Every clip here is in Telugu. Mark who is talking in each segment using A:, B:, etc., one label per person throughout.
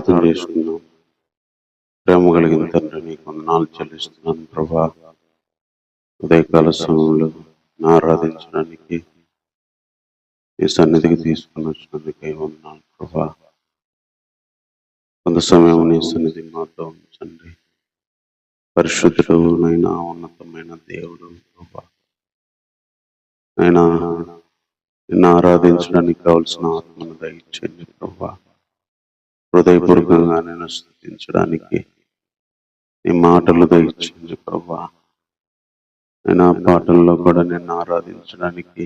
A: ప్రార్థన చేసుకున్నాం. ప్రేమ కలిగిన తండ్రి, నీకు వందనాలు చెల్లిస్తున్నాను ప్రభా. ఉదయకాల సమయంలో ఆరాధించడానికి ఈ సన్నిధికి తీసుకుని వచ్చినందుకే వందనాలు ప్రభా. కొంత సమయం నీ సన్నిధి మాతో ఉంచండి. పరిశుద్ధుడు నైనా ఉన్నతమైన దేవుడు ప్రభా, అయినా నిన్ను ఆరాధించడానికి కావలసిన ఆత్మను దయచేయండి ప్రభా. హృదయపూర్వకంగా నేను స్తుతించడానికి నీ మాటలు దయచేయండి ప్రభా. నేను ఆ పాటల్లో కూడా నిన్ను ఆరాధించడానికి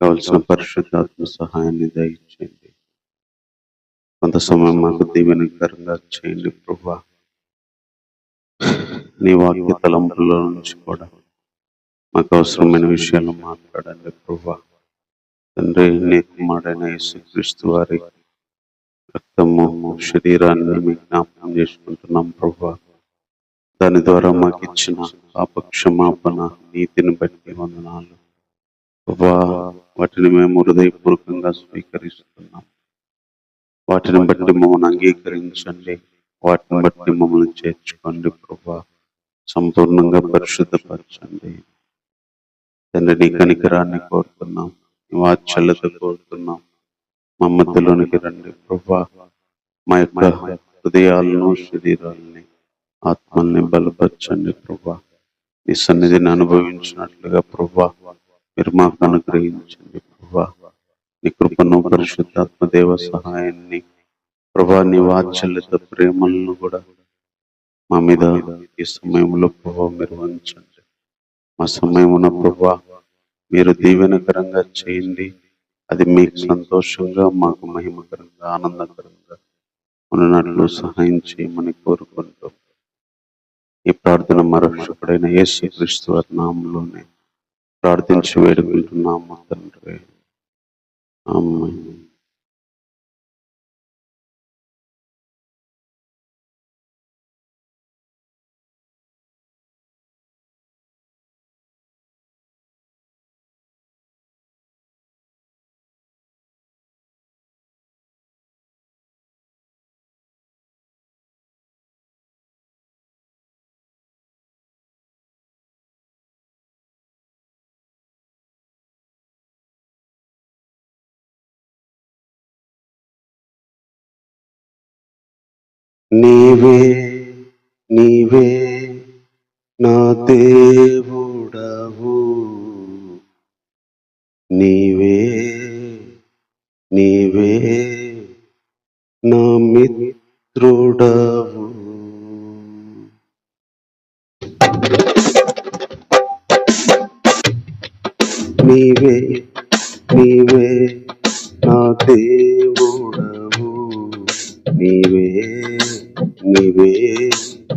A: కావలసిన పరిశుద్ధాత్మ సహాయాన్ని దయచేయండి. కొంత సమయం మాకు దీవెనకరంగా చేయండి ప్రభా. నీ వాక్య తలంపుల్లో నుంచి కూడా మాకు అవసరమైన విషయాలు మాట్లాడండి ప్రభా. తండ్రి, నీ కుమారుడైన యేసుక్రీస్తు వారి రక్తము శరీరాన్ని మీ జ్ఞాపకం చేసుకుంటున్నాం ప్రభా. దాని ద్వారా మాకు ఇచ్చిన పాప క్షమాపణ నీతిని బట్టి వందనాలు ప్రభా. వాటిని మేము హృదయపూర్వకంగా స్వీకరిస్తున్నాం. వాటిని బట్టి మమ్మల్ని అంగీకరించండి. వాటిని బట్టి మమ్మల్ని చేర్చుకోండి ప్రభా. సంపూర్ణంగా పరిశుద్ధపరచండి తండ్రి. నీ కనికరాన్ని కోరుతున్నాం, నీ వాత్సల్యత కోరుతున్నాం. మా మధ్యలోనికి రండి ప్రభా. మా యొక్క హృదయాలను, శరీరాలని, ఆత్మల్ని బలపరచండి ప్రభా. నీ సన్నిధిని అనుభవించినట్లుగా ప్రభా మీరు మాకు అనుగ్రహించండి ప్రభా. నీ కృపను, పరిశుద్ధాత్మ దేవ సహాయాన్ని ప్రభా, నీ వాత్సల్యత ప్రేమలను కూడా మా మీద ఈ సమయంలో ప్రభా మీరు వంచండి. మా సమయమున ప్రభా మీరు దీవెనకరంగా చేయండి. అది మీకు సంతోషంగా, మాకు మహిమకరంగా, ఆనందకరంగా ఉన్నట్లు సహాయం చేయమని కోరుకుంటూ ఈ ప్రార్థన మరక్షకుడైన యేసుక్రీస్తు వారి నామములోనే ప్రార్థించి వేడుకుంటున్నాము తండ్రి. ఆమేన్. నీవే నీవే నా దేవుడవు, నీవే నీవే నా మిత్రుడవు. నీవే నీవే నా దేవుడవు, నీవే నీవే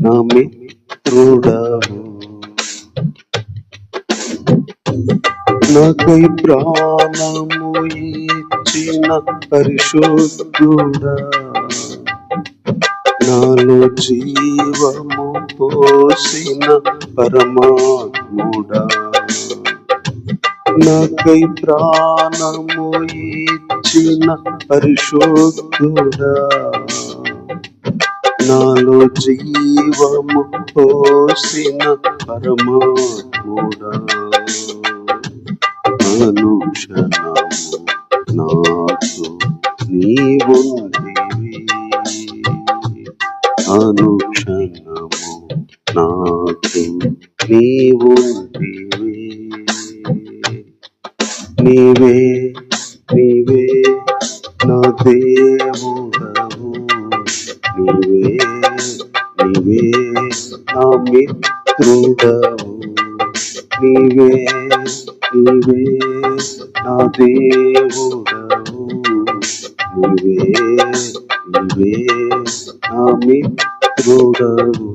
A: నా మిత్రుడవు. నాకై ప్రాణము ఇచ్చిన పరిశుద్ధుడా, నాలో జీవము పోసిన పరమాత్ముడా. నాకై ప్రాణము ఇచ్చిన పరిశుద్ధుడా, నాలో జీవము పోసిన పరమాత్ముడా. అనుక్షణము నాతో నీవుంటివి, అనుక్షణము నాతో నీవుంటివి. నీవే నీవే నా దేవుడవు, నీవే నీవే నా మిత్రుడవు. నీవే నీవే నా దేవుడవు, నీవే నీవే నా మిత్రుడవు.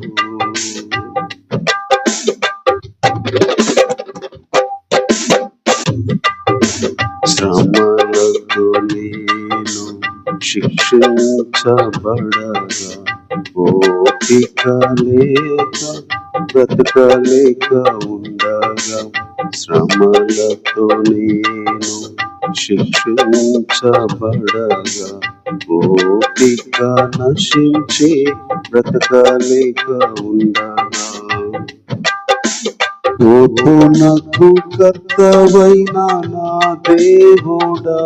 A: శ్రమలకు నేను శిక్షించబడగా, ఓపిక లేక బ్రతకలేక ఉండగా, శ్రమలతో నేను శిక్షించబడగా ఓపిక నశించి బ్రతకలేక ఉండగా ఓర్పునకు కర్తవైన నా దేవుడా,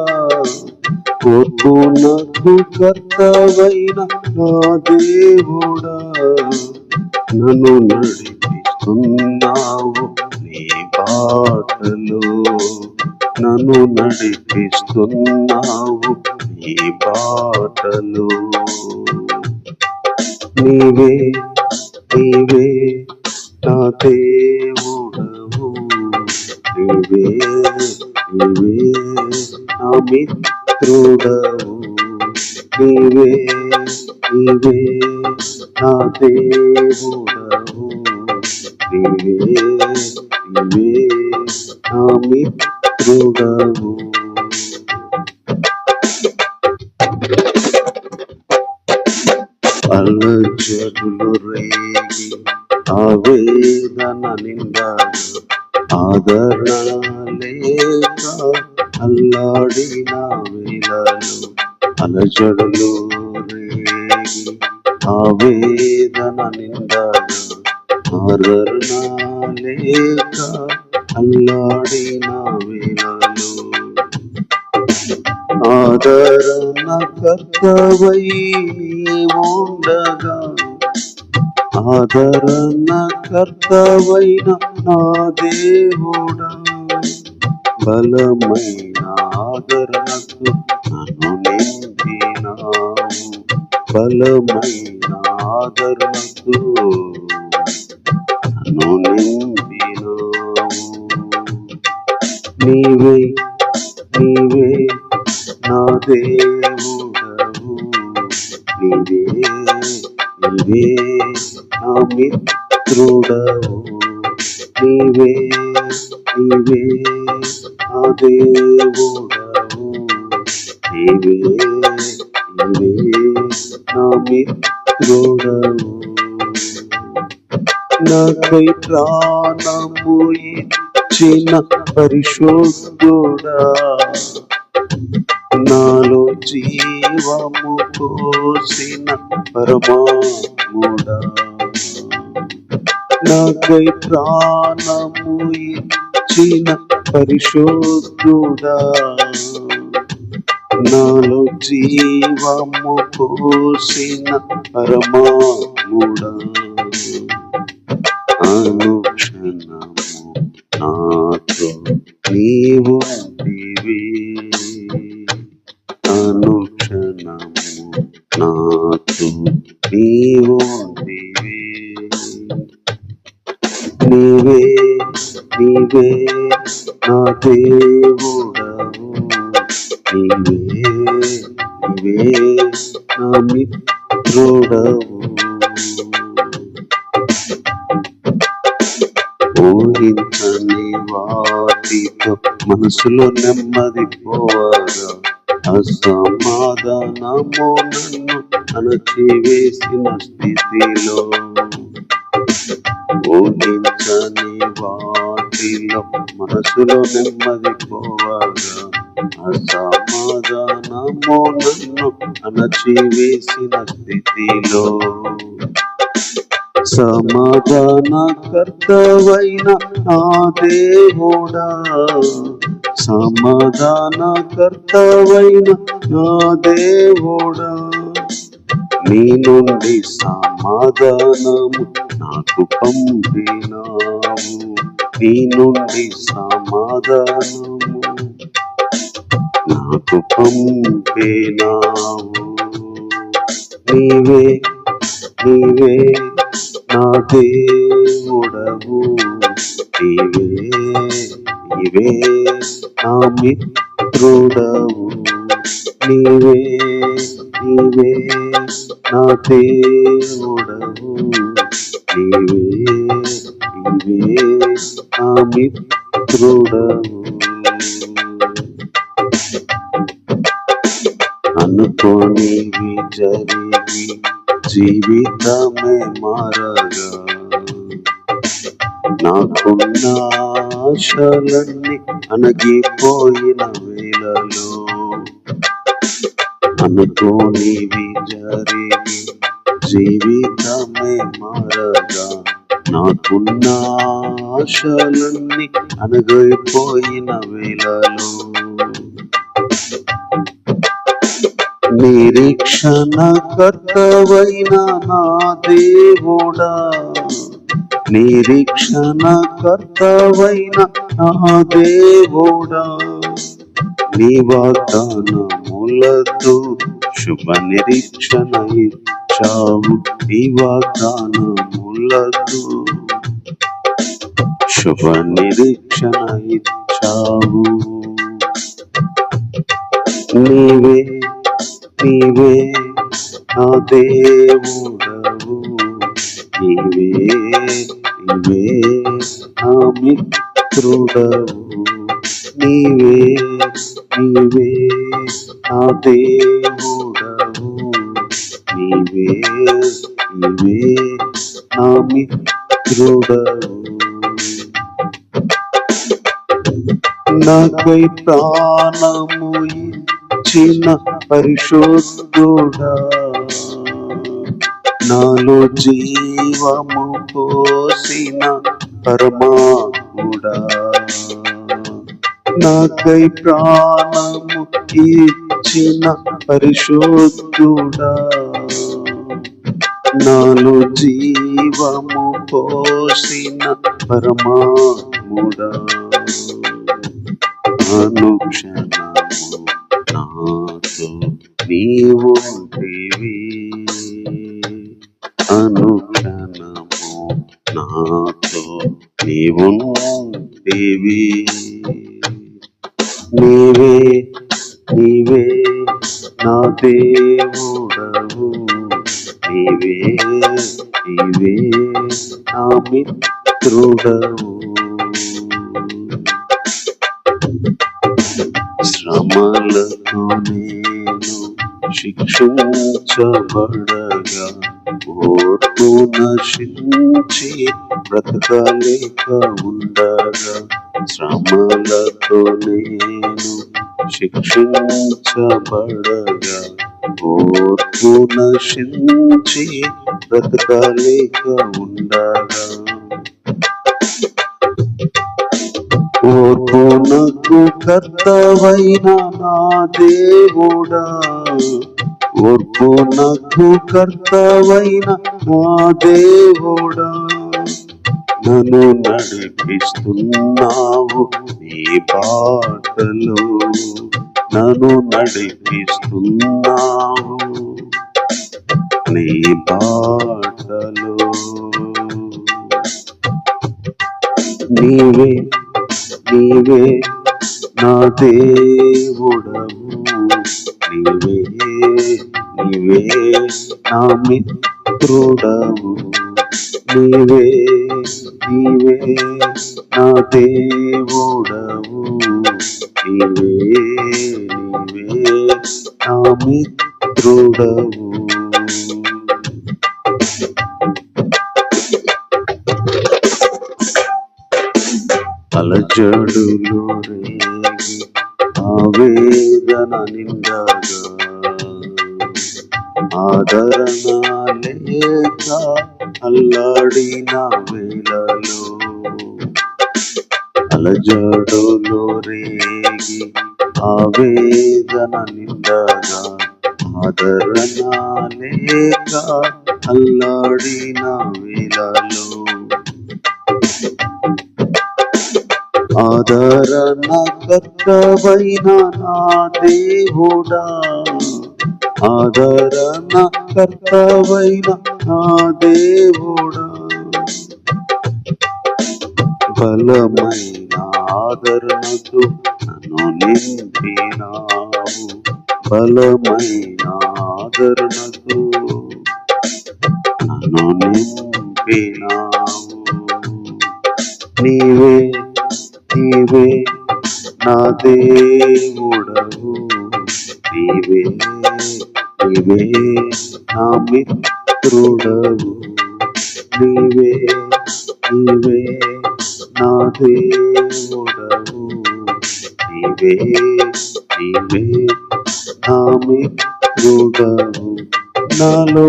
A: ఓర్పునకు కర్తవైన నా దేవుడా, నన్ను నడిపిస్తున్నావు నీ బాటలో, నన్ను నడిపిస్తున్నావు నీ బాటలో. నీవే నీవే నా దేవుడవు, నీవే నీవే నా మిత్రుడవు, నీవే నీవే నా దేవుడవు, నీవే నీవే నా మిత్రుడవు. అలజడులు రేగి ఆవేదన నిండాను, ఆదరణ లేక అల్లాడిన వేళలు. అలజడులు రేగి ఆవేదన నిండాను, ఆదరణ లేక అల్లాడిన వేళలు. ఆదరణ కర్తవై నీవుండగా, ఆదరణ కర్తవైన నా దేవుడా, బలమైన ఆదరణకు నన్ను నింపినావు, బలమైన ఆదరణకు నన్ను నింపినావు. నీవే నీవే నా దేవుడవు, నీవే నీవే నా మిత్రుడవు, నీవే నీవే నా దేవుడవు, నీవే నీవే నా మిత్రుడవు. నాకై ప్రాణము ఇచ్చిన పరిశుద్ధుడా, నాలో జీవము పోసిన పరమాత్ముడా, నాకై ప్రాణము ఇచ్చిన పరిశుద్ధుడా, నాలో జీవము పోసిన పరమాత్ముడా, అనుక్షణము నాతో నీవు ఉంటివి, అనుక్షణము నాతో నీవు ఉంటివి. నీవే నీవే నా దేవుడవు, నీవే నీవే నా మిత్రుడవు. ఊహించని వాటితో మనసులో నెమ్మది పోవగా, అసమాధానము నన్ను అణచివేసిన స్థితిలో. ఊహించని వాటిలో మనసులో నెమ్మది పోవగా, అసమాధానము నన్ను అణచివేసిన స్థితిలో. సమాధాన కర్తవైన నా దేవుడా, సమాధాన కర్తవైన నా దేవుడా, నీ నుండి సమాధానము నాకు పంపినావు, నీ నుండి సమాధానము నాకు పంపినావు. నీవే నీవే నా దేవుడవు, నీవే నీవే నా మిత్రుడవు, నీవే నీవే నా దేవుడవు, నీవే నీవే నా మిత్రుడవు. అనుకోనివి జరిగి జీవితమే మారగా, నాకున్న ఆశలన్నీ అణగిపోయిన వేళ, వేళలో అనుకోనివి జరిగి జీవితమే మారగా నాకున్న ఆశలన్నీ అణగైపోయిన వేళలో నిరీక్షణ కర్తవైన నా దేవుడా నిరీక్షణ కర్తవైన నా దేవుడా నీ వాగ్దానములతో శుభ నిరీక్షణ ఇచ్చావు నీ వాగ్దానములతో శుభ నిరీక్షణ ఇచ్చావు నీవే నీవే నా దేవుడవు నీవే నీవే నా మిత్రుడవు నీవే నీవే నా దేవుడవు నీవే నీవే నా మిత్రుడవు నాకై ప్రాణము ఇచ్చిన పరిశుద్ధుడా నాలో జీవము పోసిన పరమాత్ముడా నాకై ప్రాణము ఇచ్చిన పరిశుద్ధుడా నాలో జీవము పోసిన పరమాత్ముడా అనుక్షణము నాతో నీవుంటివి అనుక్షణము నాతో నీవుంటివి నీవే నీవే నా దేవుడవు నీవే నీవే నా మిత్రుడవు శ్రమలతో నేను శిక్షించబడగా ఓర్పు నశించి బ్రతకలేక ఉండగా శ్రమలతో నేను శిక్షించబడగా ఓర్పు నశించి బ్రతకలేక ఉండగా ఓర్పునకు కర్తవైన నా దేవుడా ఓర్పునకు కర్తవైన నా దేవుడా నన్ను నడిపిస్తున్నావు నీ బాటలో నన్ను నడిపిస్తున్నావు నీ బాటలో నీవే నీవే నా దేవుడవు నీవే నీవే నా మిత్రుడవు నీవే నీవే నా దేవుడవు నీవే నీవే నా మిత్రుడవు అలజడులు రేగి ఆవేదన నిండగా ఆదరణ లేక అల్లాడిన వేళలో అలజడులు రేగి ఆవేదన నిండగా ఆదరణ లేక అల్లాడిన వేళలో ఆదరణ కర్తవైన నా దేవుడా ఆదరణ కర్తవైన నా దేవుడా బలమైన ఆదరణతో నన్ను నింపినావు బలమైన ఆదరణతో నన్ను నింపినావు నీవే నీవే నా దేవుడవు నీవే నీవే నా మిత్రుడవు నీవే నీవే నా దేవుడవు నీవే నీవే నా మిత్రుడవు నాలో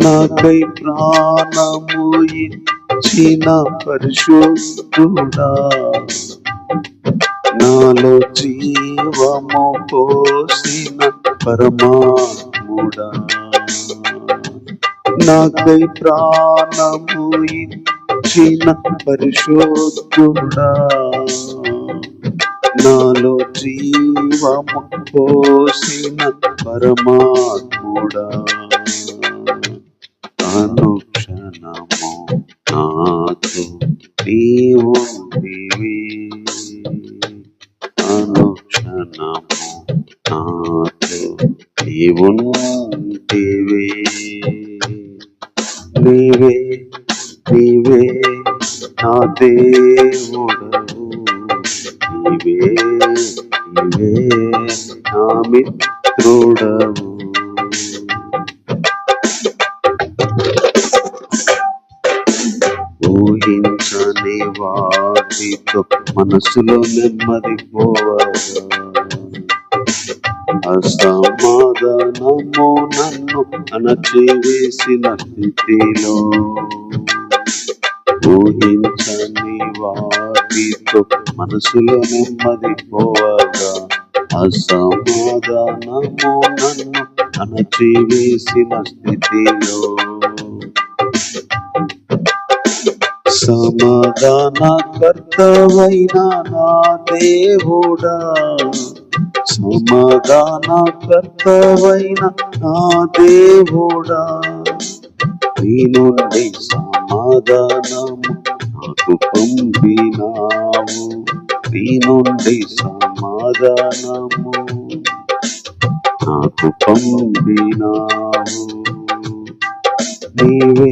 A: నాకై ప్రాణము ఇచ్చిన పరిశుద్ధుడా నాలో జీవము పోసిన పరమాత్ముడా నాకై ప్రాణము ఇచ్చిన పరిశుద్ధుడా నాలో జీవము పోసిన పరమాత్ముడా అనుక్షణము నాతో నీవుంటివి అనుక్షణము నాతో నీవుంటివి నీవే నీవే నా దేవుడవు నీవే నీవే నా మిత్రుడవు ఊహించని వాటితో మనసులో నెమ్మది పోవగా అసమాధానము నన్ను అణచివేసిన స్థితిలో ఊహించని వాటితో మనసులో నెమ్మది పోవగా అసమాధానము నన్ను అణచివేసిన స్థితిలో సమాధానకర్తవైన నా దేవుడా సమాధానకర్తవైన నా దేవుడా నీ నుండి సమాధానము నాకు పంపినావు నీ నుండి సమాధానము నాకు పంపినావు నీవే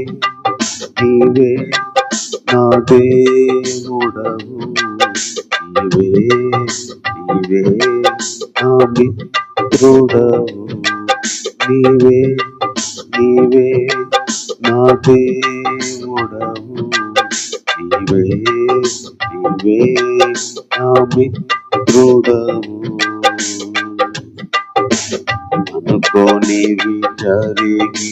A: నీవే నా దేవుడవు నీవే నీవే నా మిత్రుడవు నీవే నీవే నా దేవుడవు నీవే నీవే నా మిత్రుడవు అనుకోనివి జరిగి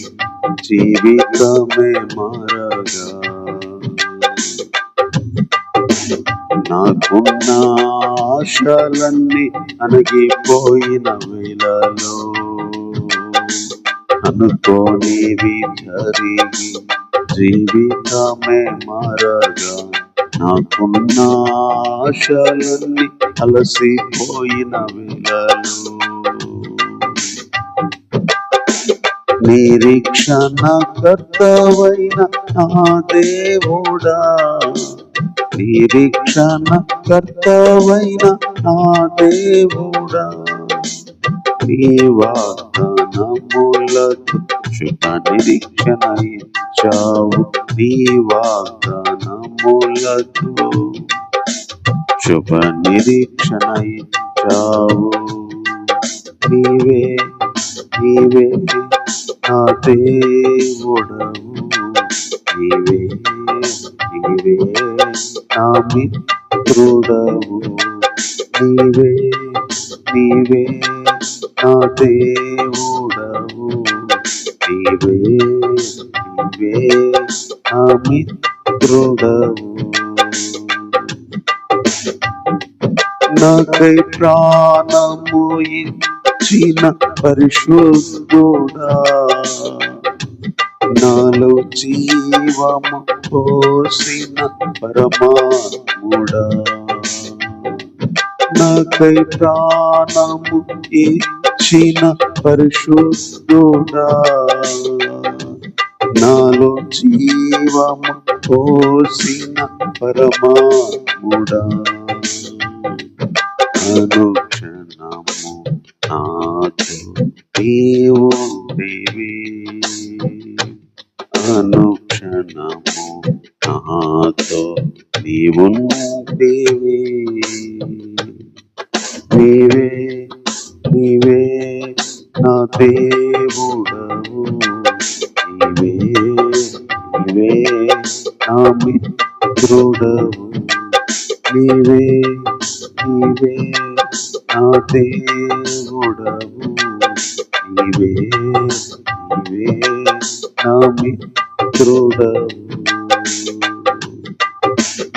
A: జీవితమే మారగా నాకున్న ఆశలన్నీ అణగిపోయిన వేళలో అనుకోనివి జరిగి జీవితమే మారగా నాకున్న ఆశలన్నీ అలసిపోయిన వేళలో నిరీక్షణకర్తవైన నా దేవుడా నిరీక్షణకర్తవైన నా దేవుడా నీ వాగ్దానములకు శుభ నిరీక్షణ ఇచ్చావు నీ వాగ్దానములకు శుభ నిరీక్షణ ఇచ్చావు నీవే నీవే నా దేవుడవు నీవే నీవే నా మిత్రుడవు నీవే నీవే నా దేవుడవు నీవే నీవే నా మిత్రుడవు నాకై ప్రాణము ఇచ్చిన పరిశుద్ధుడా నాలో జీవము పోసిన పరమాత్ముడా నాకై ప్రాణము ఇచ్చిన పరిశుద్ధుడా నాలో జీవము పోసిన పరమాత్ముడా అనుక్షణము నాతో నీవుంటివి అనుక్షణము నాతో నీవుంటివి నీవే నీవే నా దేవుడవు నీవే నీవే నా మిత్రుడవు నీవే నీవే నా దేవుడవు, నీవే నీవే నా మిత్రుడవు,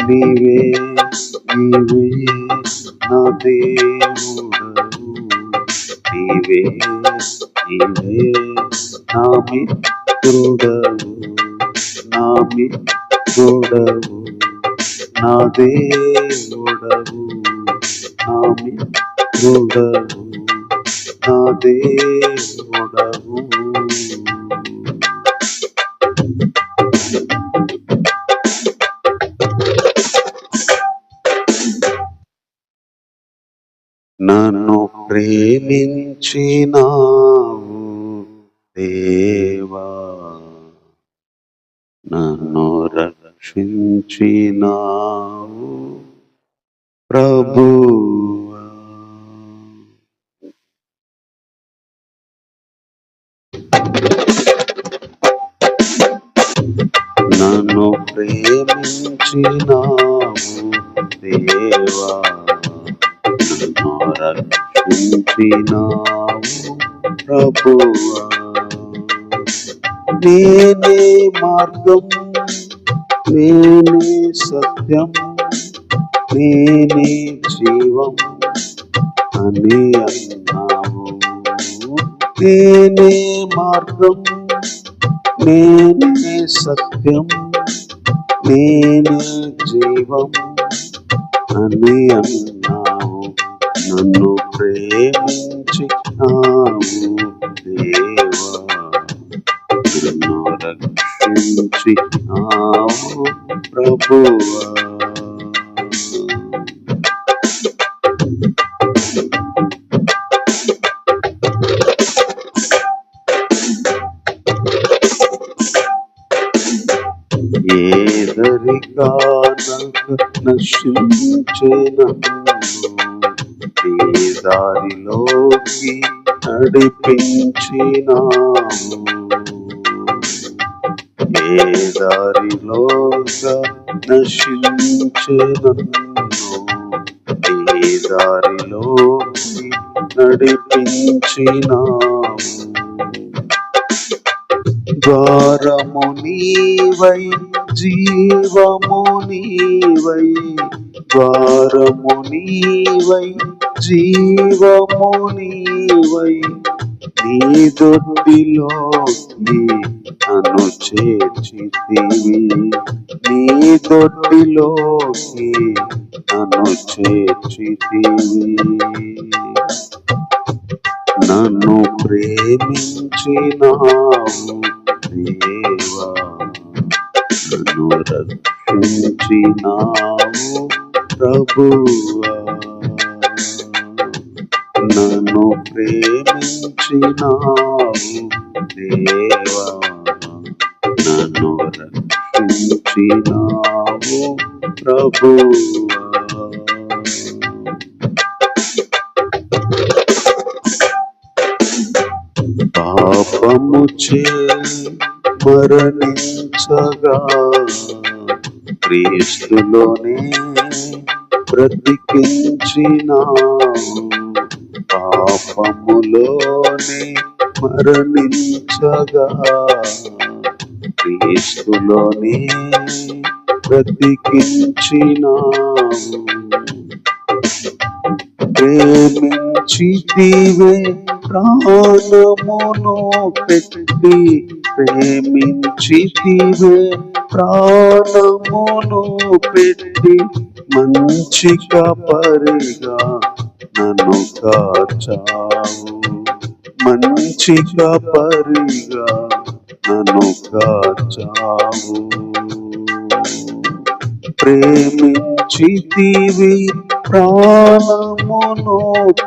A: నీవే నీవే నా దేవుడవు, నీవే నీవే నా మిత్రుడవు, నా మిత్రుడవు, నా దేవుడవు, నా మిత్రుడవు, నా దేవుడవు. నన్ను ప్రేమించినావు దేవా, నన్ను రక్షించినావు ప్రభువా, నన్ను ప్రేమించినావు దేవా, నన్ను రక్షించినావు ప్రభువా, నేనే మార్గం, నేనే సత్యం, నేనే జీవం అని అన్నావు. నేనే మార్గం, నేనే సత్యం, నేనే జీవం అని అన్నావు. నన్ను ప్రేమించినావు దేవా, నన్ను రక్షించినావు ప్రభువా. ఏదరిగా నశించెను నీ దారిలోకి నడిపించినావు, ఏ దారిలోగా నశించెను ఈ దారిలోకి నడిపించినావు. ద్వారము నీవై జీవము నీవై, ద్వారము నీవై జీవము నీవై, నీ దొడ్డిలోకి నన్ను చేర్చితివి, నీ దొడ్డిలోకి నన్ను చేర్చితివి. నన్ను ప్రేమించినావు దేవా, నన్ను రక్షించినావు ప్రభువా, నన్ను ప్రేమించినావు దేవా, నన్ను రక్షించినావు ప్రభువా. పాపము చే మరణించగా క్రీస్తులోనే బ్రతికించినావు, పాపములోనే మరణించగా క్రీస్తులోనే బ్రతికించినావు. ప్రేమించితివే ప్రాణమును పెట్టి, ప్రేమించితివే ప్రాణమును పెట్టి, మంచి కాపరిగా నన్ను కాచావు, మంచి కాపరిగా నన్ను కాచావు. ప్రేమించితివి ప్రాణమును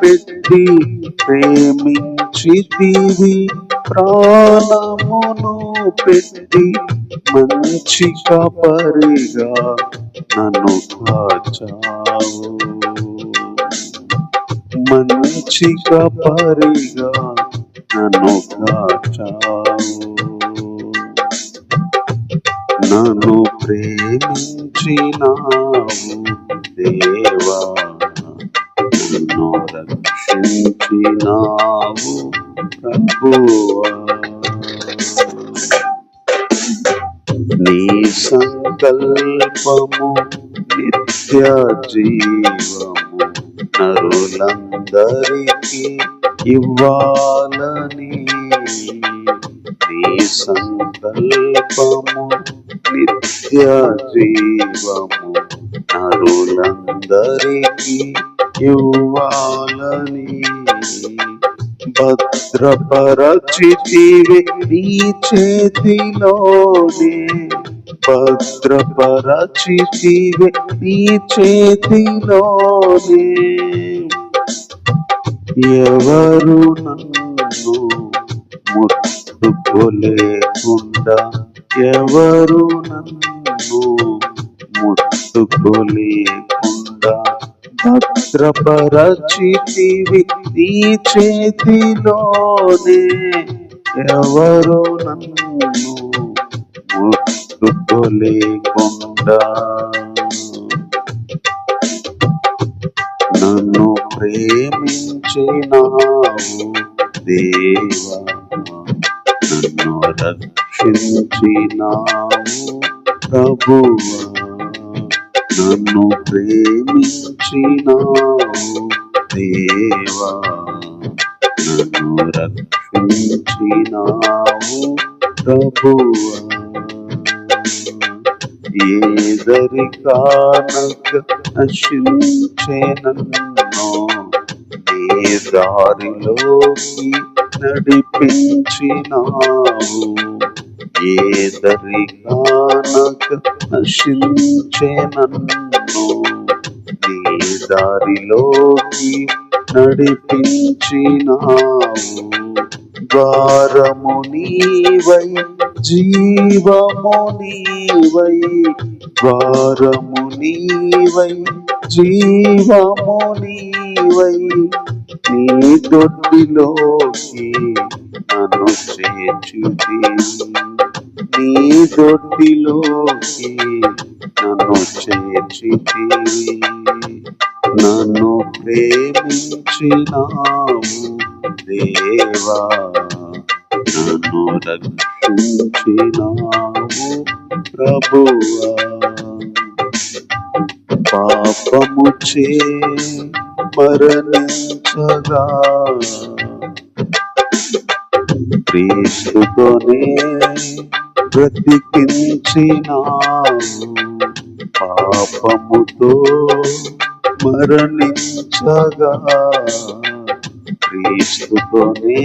A: పెట్టి, ప్రేమించితివి ప్రాణమును పెట్టి, మంచి కాపరిగా నన్ను కాచావు, మంచి కాపరిగా నన్ను కాచావు. నన్ను ప్రేమించినావు దేవా నన్ను రక్షించినావు ప్రభువా. నీ సంకల్పము నిత్య జీవము నరులందరికీ ఇవ్వాలని. నీ సంకల్పము నిత్య జీవము నరులందరికీ ఇవ్వాలని. భద్రపరచితివి నీ చేతిలోనే, భద్రపరచితివి నీ చేతిలోనే. ఎవరు నన్ను ముట్టుకోలేకుండా, ఎవరు నన్ను ముట్టుకోలేకుండా భద్రపరచితివి నీ చేతిలోనే. ఎవరు నన్ను ముట్టుకోలేకుండా నన్ను ప్రేమించినావు దేవా, నన్ను రక్షించినావు ప్రభువా. నన్ను ప్రేమించినావు దేవా, నన్ను రక్షించినావు ప్రభువా. ఏదరికానక నశించే నన్ను నీ దారిలోకి నడిపించినావు. ఏదరికానక నశించే నన్ను నీ దారిలోకి నడిపించినావు. ద్వారము నీవై జీవము నీవై, ద్వారము నీవై జీవము నీవై. నీ దొడ్డిలోకి నన్ను చేర్చితివి, నీ దొడ్డిలోకి నన్ను చేర్చితివి. నన్ను ప్రేమించినావు దేవా, నన్ను రక్షించినావు ప్రభువా. పాపము చే మరణించగా క్రీస్తుతోనే బ్రతికించినావు. పాపముతో మరణించగా క్రీస్తుతోనే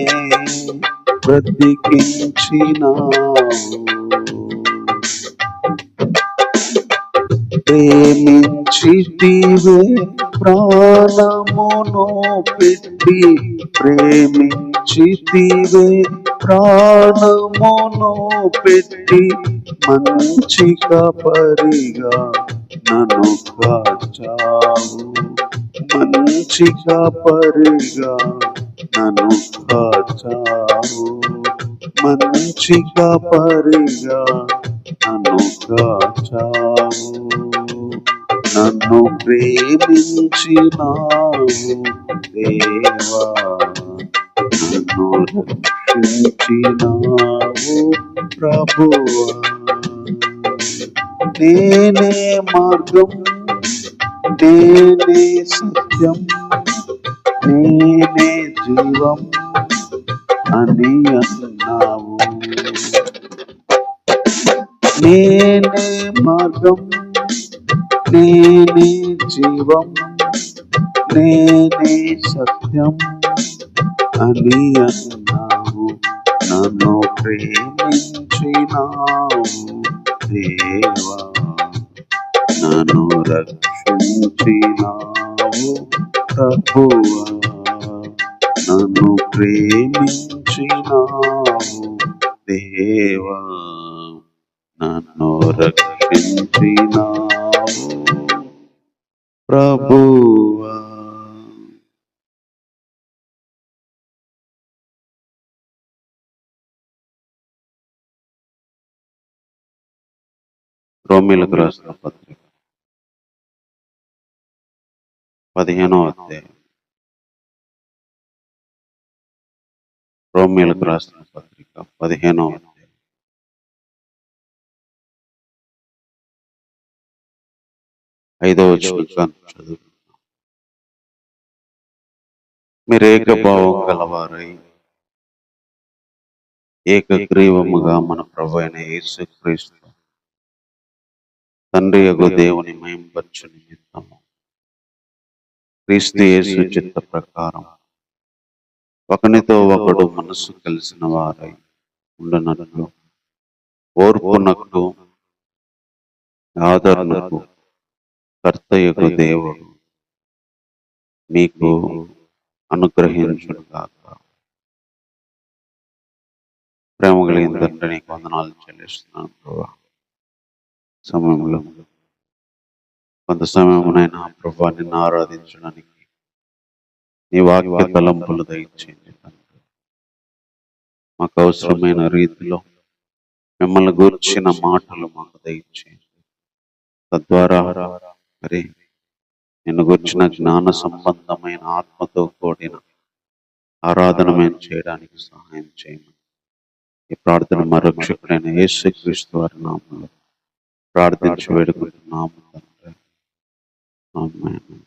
A: బ్రతికించినావు. ప్రేమించితివే ప్రాణమును పెట్టి, ప్రేమించితివే ప్రాణమును పెట్టి. మంచి కాపరిగా నన్ను కాచావు, మంచి కాపరిగా నన్ను కాచావు, మంచి కాపరిగా నన్ను కాచావు. నన్ను ప్రేమించినావు దేవా, నన్ను రక్షించినావు ప్రభువా. నేనే మార్గం, నేనే సత్యం, నేనే జీవం అని అన్నావు. నేనే మార్గం, నేనే జీవం, నేనే సత్యం అని అన్నావు. నన్ను ప్రేమించినావు దేవా, నన్ను రక్షించినావు ప్రభువా. నన్ను ప్రేమించినావు దేవా, నన్ను రక్షించినావు ప్రభువా. రోమీయులకు రాసిన పత్రిక 15వ అధ్యాయం. రోమీయులకు రాసిన పత్రిక 15వ అధ్యాయం. 5వ వచనం చదువు. మీరు ఏకభావం గలవారై ఏకగ్రీవముగా మన ప్రభువైన యేసుక్రీస్తు తండ్రి యగు దేవుని మహిమపరచు నిమిత్తము క్రీస్తు యేసు చిత్త ప్రకారం ఒకనితో ఒకడు మనస్సు కలిసిన వారై ఉండనట్లు ఓర్పునకు ఆదరణకు కర్తయకు దేవుడు మీకు అనుగ్రహించుగాక. ప్రేమ కలిగిన తండ్రి, నీకు వందనాలు చెల్లిస్తున్నాను ప్రభా. సమయంలో కొంత సమయమునైనా ప్రభా నిన్ను ఆరాధించడానికి నీ వాక్య తలంపులు దయచేయండి తండ్రి. మాకు అవసరమైన రీతిలో మిమ్మల్ని గూర్చిన మాటలు మాకు దయచేయండి. తద్వారా మరి నిన్ను గూర్చిన జ్ఞాన సంబంధమైన ఆత్మతో కూడిన ఆరాధన మేము చేయడానికి సహాయం చేయమని ఈ ప్రార్థన మా రక్షకుడైన యేసుక్రీస్తు వారి నామములో ప్రార్థించి వేడుకుంటున్నాము తండ్రి. ఆమేన్.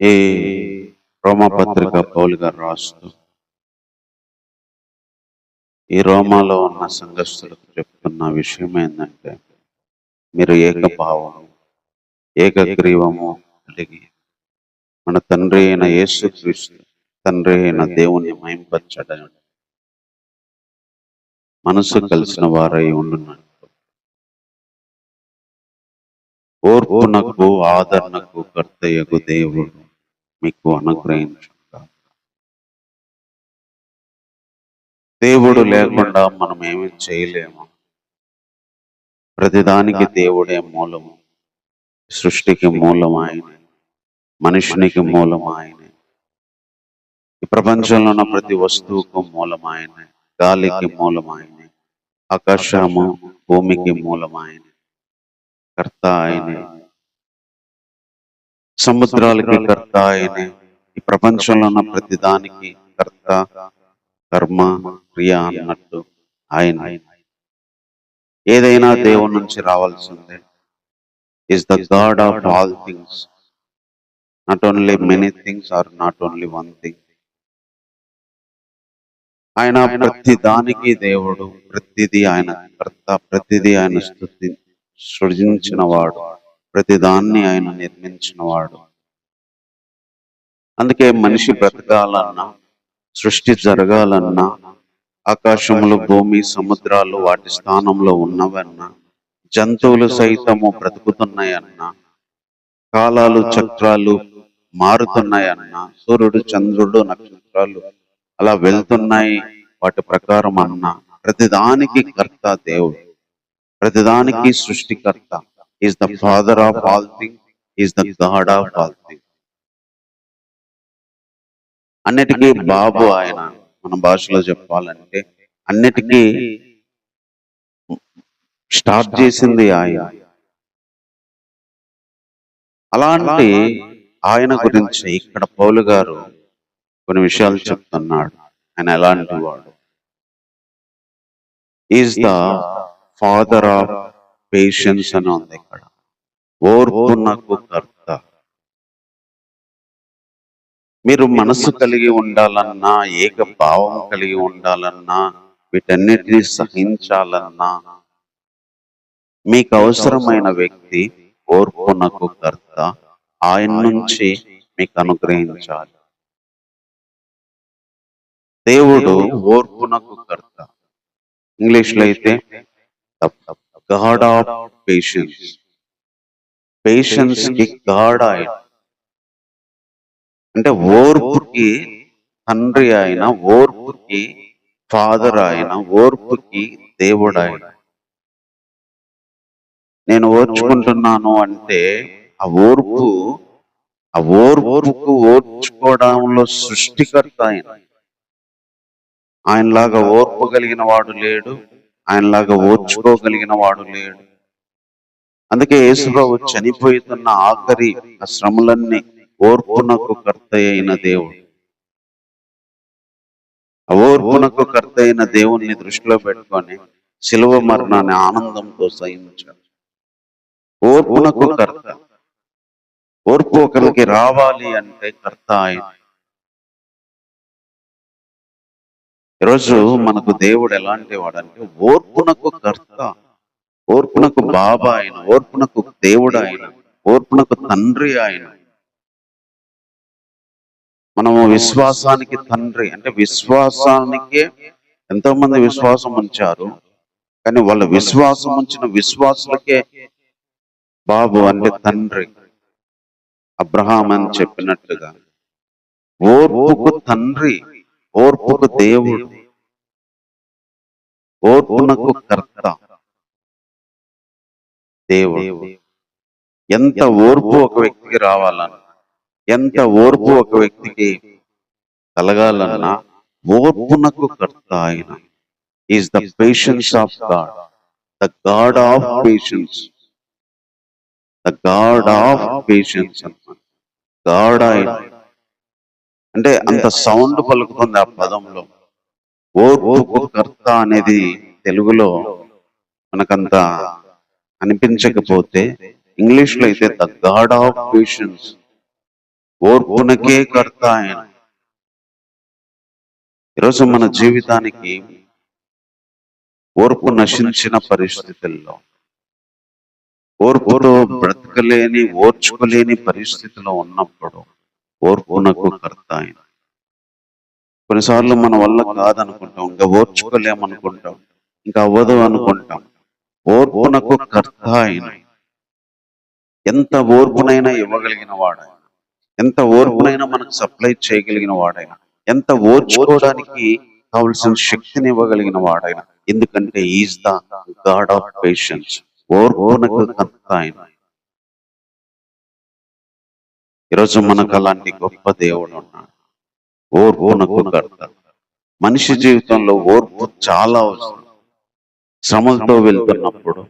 A: ఈ రోమపత్రిక పౌలు గారు రాస్తూ ఈ రోమాలో ఉన్న సంఘస్థులకు చెప్తున్న విషయం ఏంటంటే, మీరు ఏకభావం ఏకగ్రీవము కలిగి మన తండ్రి అయిన యేసుక్రీస్తు తండ్రి అయిన దేవుని మహింపరచడం మనసు కలిసిన వారై ఉండున్నట్టు ఓర్పునకు ఆదరణకు కర్తయగు దేవుడు మీకు అనుగ్రహించుగాక. దేవుడు లేకుండా మనం ఏమీ చేయలేము. ప్రతిదానికి దేవుడే మూలము. సృష్టికి మూలం ఆయనే, మనుషునికి మూలం ఆయనే, ఈ ప్రపంచంలో ఉన్న ప్రతి వస్తువుకు మూలం ఆయనే, గాలికి మూలం ఆయనే, ఆకాశము భూమికి మూలం ఆయనే, కర్త ఆయనే, సముద్రాలకి కర్త ఆయనే, ఈ ప్రపంచంలో ఉన్న ప్రతి దానికి కర్త, కర్మ, క్రియ అన్నట్టు ఆయన. ఏదైనా దేవుని నుంచి రావాల్సిందే. Is the God of all things, not only many things are not only one thing. ఆయన ప్రతి దానికి దేవుడు, ప్రతిదీ ఆయన కర్త, ప్రతిదీ ఆయన సృజించిన వాడు, ప్రతిదాన్ని ఆయన నిర్మించిన వాడు. అందుకే మనిషి బ్రతకాలన్నా, సృష్టి జరగాలన్నా, ఆకాశములు భూమి సముద్రాలు వాటి స్థానంలో ఉన్నవన్నా, జంతువులు సైతము బ్రతుకుతున్నాయన్నా, కాలాలు చక్రాలు మారుతున్నాయన్నా, సూర్యుడు చంద్రుడు నక్షత్రాలు అలా వెళ్తున్నాయి వాటి ప్రకారం అన్నా, ప్రతిదానికి కర్త దేవుడు, ప్రతిదానికి సృష్టికర్త. Is the father of all thing, is the God of all thing. అన్నిటికీ బాబు ఆయన. మన భాషలో చెప్పాలంటే అన్నిటికీ స్టార్ట్ చేసింది ఆయన. అలాంటి ఆయన గురించి ఇక్కడ పౌలు గారు కొన్ని విషయాలు చెప్తున్నాడు. ఆయన ఎలాంటి వాడు? Is the father of patience అని ఉంది ఇక్కడ. ఓర్పునకు కర్త. మీరు మనసు కలిగి ఉండాలన్నా, ఏక భావం కలిగి ఉండాలన్నా, వీటన్నిటినీ సహించాలన్నా, మీకు అవసరమైన వ్యక్తి ఓర్పునకు కర్త. ఆయన నుంచి మీకు అనుగ్రహించాలి. దేవుడు ఓర్పునకు కర్త. ఇంగ్లీష్ లో అయితే గాడ్ ఆఫ్ పేషెన్స్. పేషెన్స్ కి గాడ్ ఆయన. అంటే ఓర్పుకి తండ్రి ఆయన, ఓర్పుకి ఫాదర్ ఆయన, ఓర్పుకి దేవుడు ఆయన. నేను ఓర్చుకుంటున్నాను అంటే ఆ ఓర్పుకు ఓర్చుకోవడంలో సృష్టికర్త ఆయన. ఆయనలాగా ఓర్పు కలిగిన వాడు లేడు, ఆయనలాగా ఓర్చుకోగలిగిన వాడు లేడు. అందుకే యేసుప్రభు చనిపోతున్న ఆఖరి ఆ శ్రమలన్నీ ఓర్పునకు కర్త అయిన దేవుడు. ఆ ఓర్పునకు కర్త అయిన దేవుణ్ణి దృష్టిలో పెట్టుకొని శిలువ మరణాన్ని ఆనందంతో సహించాడు. ఓర్పునకు కర్త. ఓర్పు ఒకరికి రావాలి అంటే కర్త ఆయన. ఈరోజు మనకు దేవుడు ఎలాంటి వాడంటే ఓర్పునకు కర్త, ఓర్పునకు బాబా ఆయన, ఓర్పునకు దేవుడు ఆయన, ఓర్పునకు తండ్రి ఆయన. మనము విశ్వాసానికి తండ్రి అంటే విశ్వాసానికే ఎంతో మంది విశ్వాసం ఉంచారు, కానీ వాళ్ళ విశ్వాసం ఉంచిన విశ్వాసులకే బాబు అంటే తండ్రి. అబ్రహాం అని చెప్పినట్లుగా ఓర్పుకు తండ్రి, ఓర్పుకు దేవుడు, ఓర్పునకు కర్త దేవుడు. ఎంత ఓర్పు ఒక వ్యక్తికి రావాలన్నా, ఎంత ఓర్పు ఒక వ్యక్తికి కలగాలన్నా ఓర్పునకు కర్త ఆయన. Is the patience of God, the God of patience, the God of patience అన్నమాట. గాడ్ ఆయన అంటే అంత సౌండ్ పలుకుతుంది ఆ పదంలో. ఓర్పుకు కర్త అనేది తెలుగులో మనకంత అనిపించకపోతే, ఇంగ్లీష్ లో అయితే ద గాడ్ ఆఫ్ పేషెన్స్, ఓర్పునకే కర్త ఆయన. ఈరోజు మన జీవితానికి ఓర్పు నశించిన పరిస్థితుల్లో, ఓర్పుతో బ్రతకలేని ఓర్చుకోలేని పరిస్థితిలో ఉన్నప్పుడు ఓర్పునకు కర్త ఆయన. కొన్నిసార్లు మన వల్ల కాదనుకుంటాం, ఇంకా ఓర్చుకోలేమనుకుంటాం, ఇంకా అవ్వదు అనుకుంటాం. ఓర్పునకు కర్త ఆయన. ఎంత ఓర్పునైనా ఇవ్వగలిగిన వాడాయన, ఎంత ఓర్పునైనా మనకు సప్లై చేయగలిగిన వాడాయన, ఎంత ఓర్చుకోవడానికి కావలసిన శక్తిని ఇవ్వగలిగిన వాడాయన. ఎందుకంటే is the God of patience, ఓర్పునకు కర్త ఆయన. ఈరోజు మనకు అలాంటి గొప్ప దేవుడు ఉన్నాడు, ఓర్పునకు కర్త. మనిషి జీవితంలో ఓర్పు చాలా అవసరం. శ్రమలతో వెళ్తున్నప్పుడు,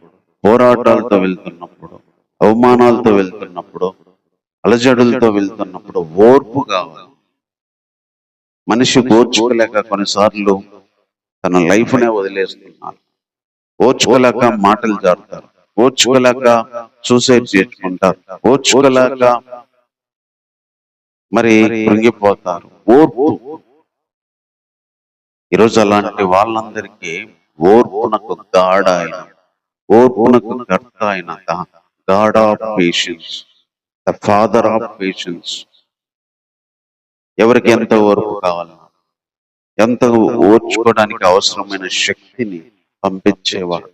A: పోరాటాలతో వెళ్తున్నప్పుడు, అవమానాలతో వెళ్తున్నప్పుడు, అలజడులతో వెళ్తున్నప్పుడు ఓర్పు కావాలి. మనిషి ఓర్చుకోలేక కొన్నిసార్లు తన లైఫ్నే వదిలేస్తున్నారు, ఓర్చుకోలేక మాటలు జారుతారు, ఓర్చుకోలేక సూసైడ్ చేసుకుంటారు, ఓర్చుకోలేక మరి కృంగిపోతారు. ఓర్పు. ఈరోజు అలాంటి వాళ్ళందరికీ ఓర్పునకు గాడ్ ఆయన, ఓర్పునకు కర్త ఆయన, God of patience, the father of patience. ఎవరికి ఎంత ఓర్పు కావాలన్నా, ఎంత ఓర్చుకోవడానికి అవసరమైన శక్తిని పంపించేవాడు.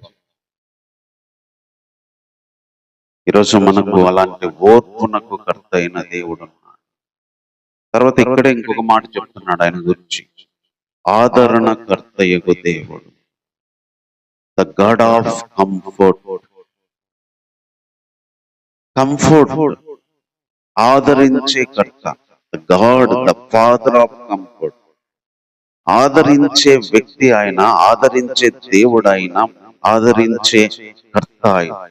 A: ఈరోజు మనకు అలాంటి ఓర్పునకు కర్త అయిన దేవుడు ఉన్నాడు. తర్వాత ఇక్కడే ఇంకొక మాట చెప్తున్నాడు ఆయన గురించి, ఆదరణకర్తయగు దేవుడు, the God of comfort. Comfort, ఆదరించే కర్త, the God, the father of comfort. ఆదరించే వ్యక్తి ఆయన, ఆదరించే దేవుడు ఆయన, ఆదరించే కర్త ఆయన.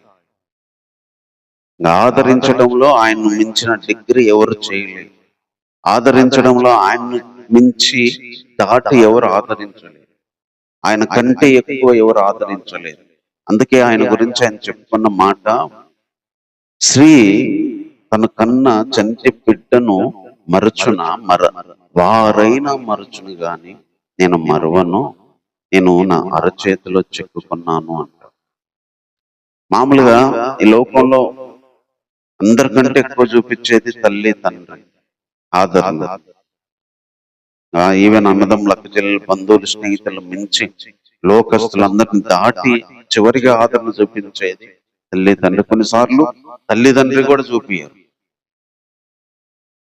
A: ఆదరించడంలో ఆయన్ను మించిన డిగ్రీ ఎవరు చేయలేదు. ఆదరించడంలో ఆయన్ను మించి దాటి ఎవరు ఆదరించలేరు. ఆయన కంటే ఎక్కువ ఎవరు ఆదరించలేరు. అందుకే ఆయన గురించి ఆయన చెప్పుకున్న మాట, స్త్రీ తన కన్న చంటి బిడ్డను మరచున వారైనా మరచును గాని నేను మరువను, నేను నా అరచేతిలో చెక్కుకున్నాను అంట. మామూలుగా ఈ లోకంలో అందరికంటే ఎక్కువ చూపించేది తల్లి తండ్రి ఆదరణ. ఈవెన్ అన్నదమ్ములకు, చెల్లెలు, బంధువులు, స్నేహితులు మించి లోకస్తులందరిని దాటి చివరిగా ఆదరణ చూపించేది తల్లి తండ్రి. కొన్నిసార్లు తల్లిదండ్రి కూడా చూపియ్యరు.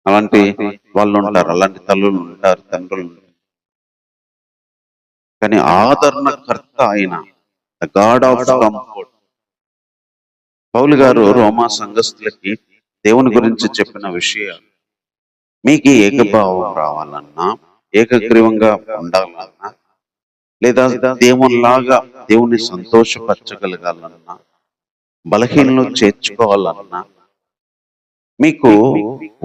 A: అలాంటి వాళ్ళు ఉంటారు, అలాంటి తల్లులు ఉంటారు, తండ్రులు ఉంటారు. కానీ ఆదరణకర్త ఆయన, ద గాడ్ ఆఫ్ కంఫర్ట్. పౌలు గారు రోమా సంఘస్థులకి దేవుని గురించి చెప్పిన విషయాలు, మీకు ఏకభావం రావాలన్నా, ఏకగ్రీవంగా ఉండాలన్నా, లేదా దేవునిలాగా దేవుని సంతోషపరచగలగాలన్నా, బలహీనలు చేర్చుకోవాలన్నా మీకు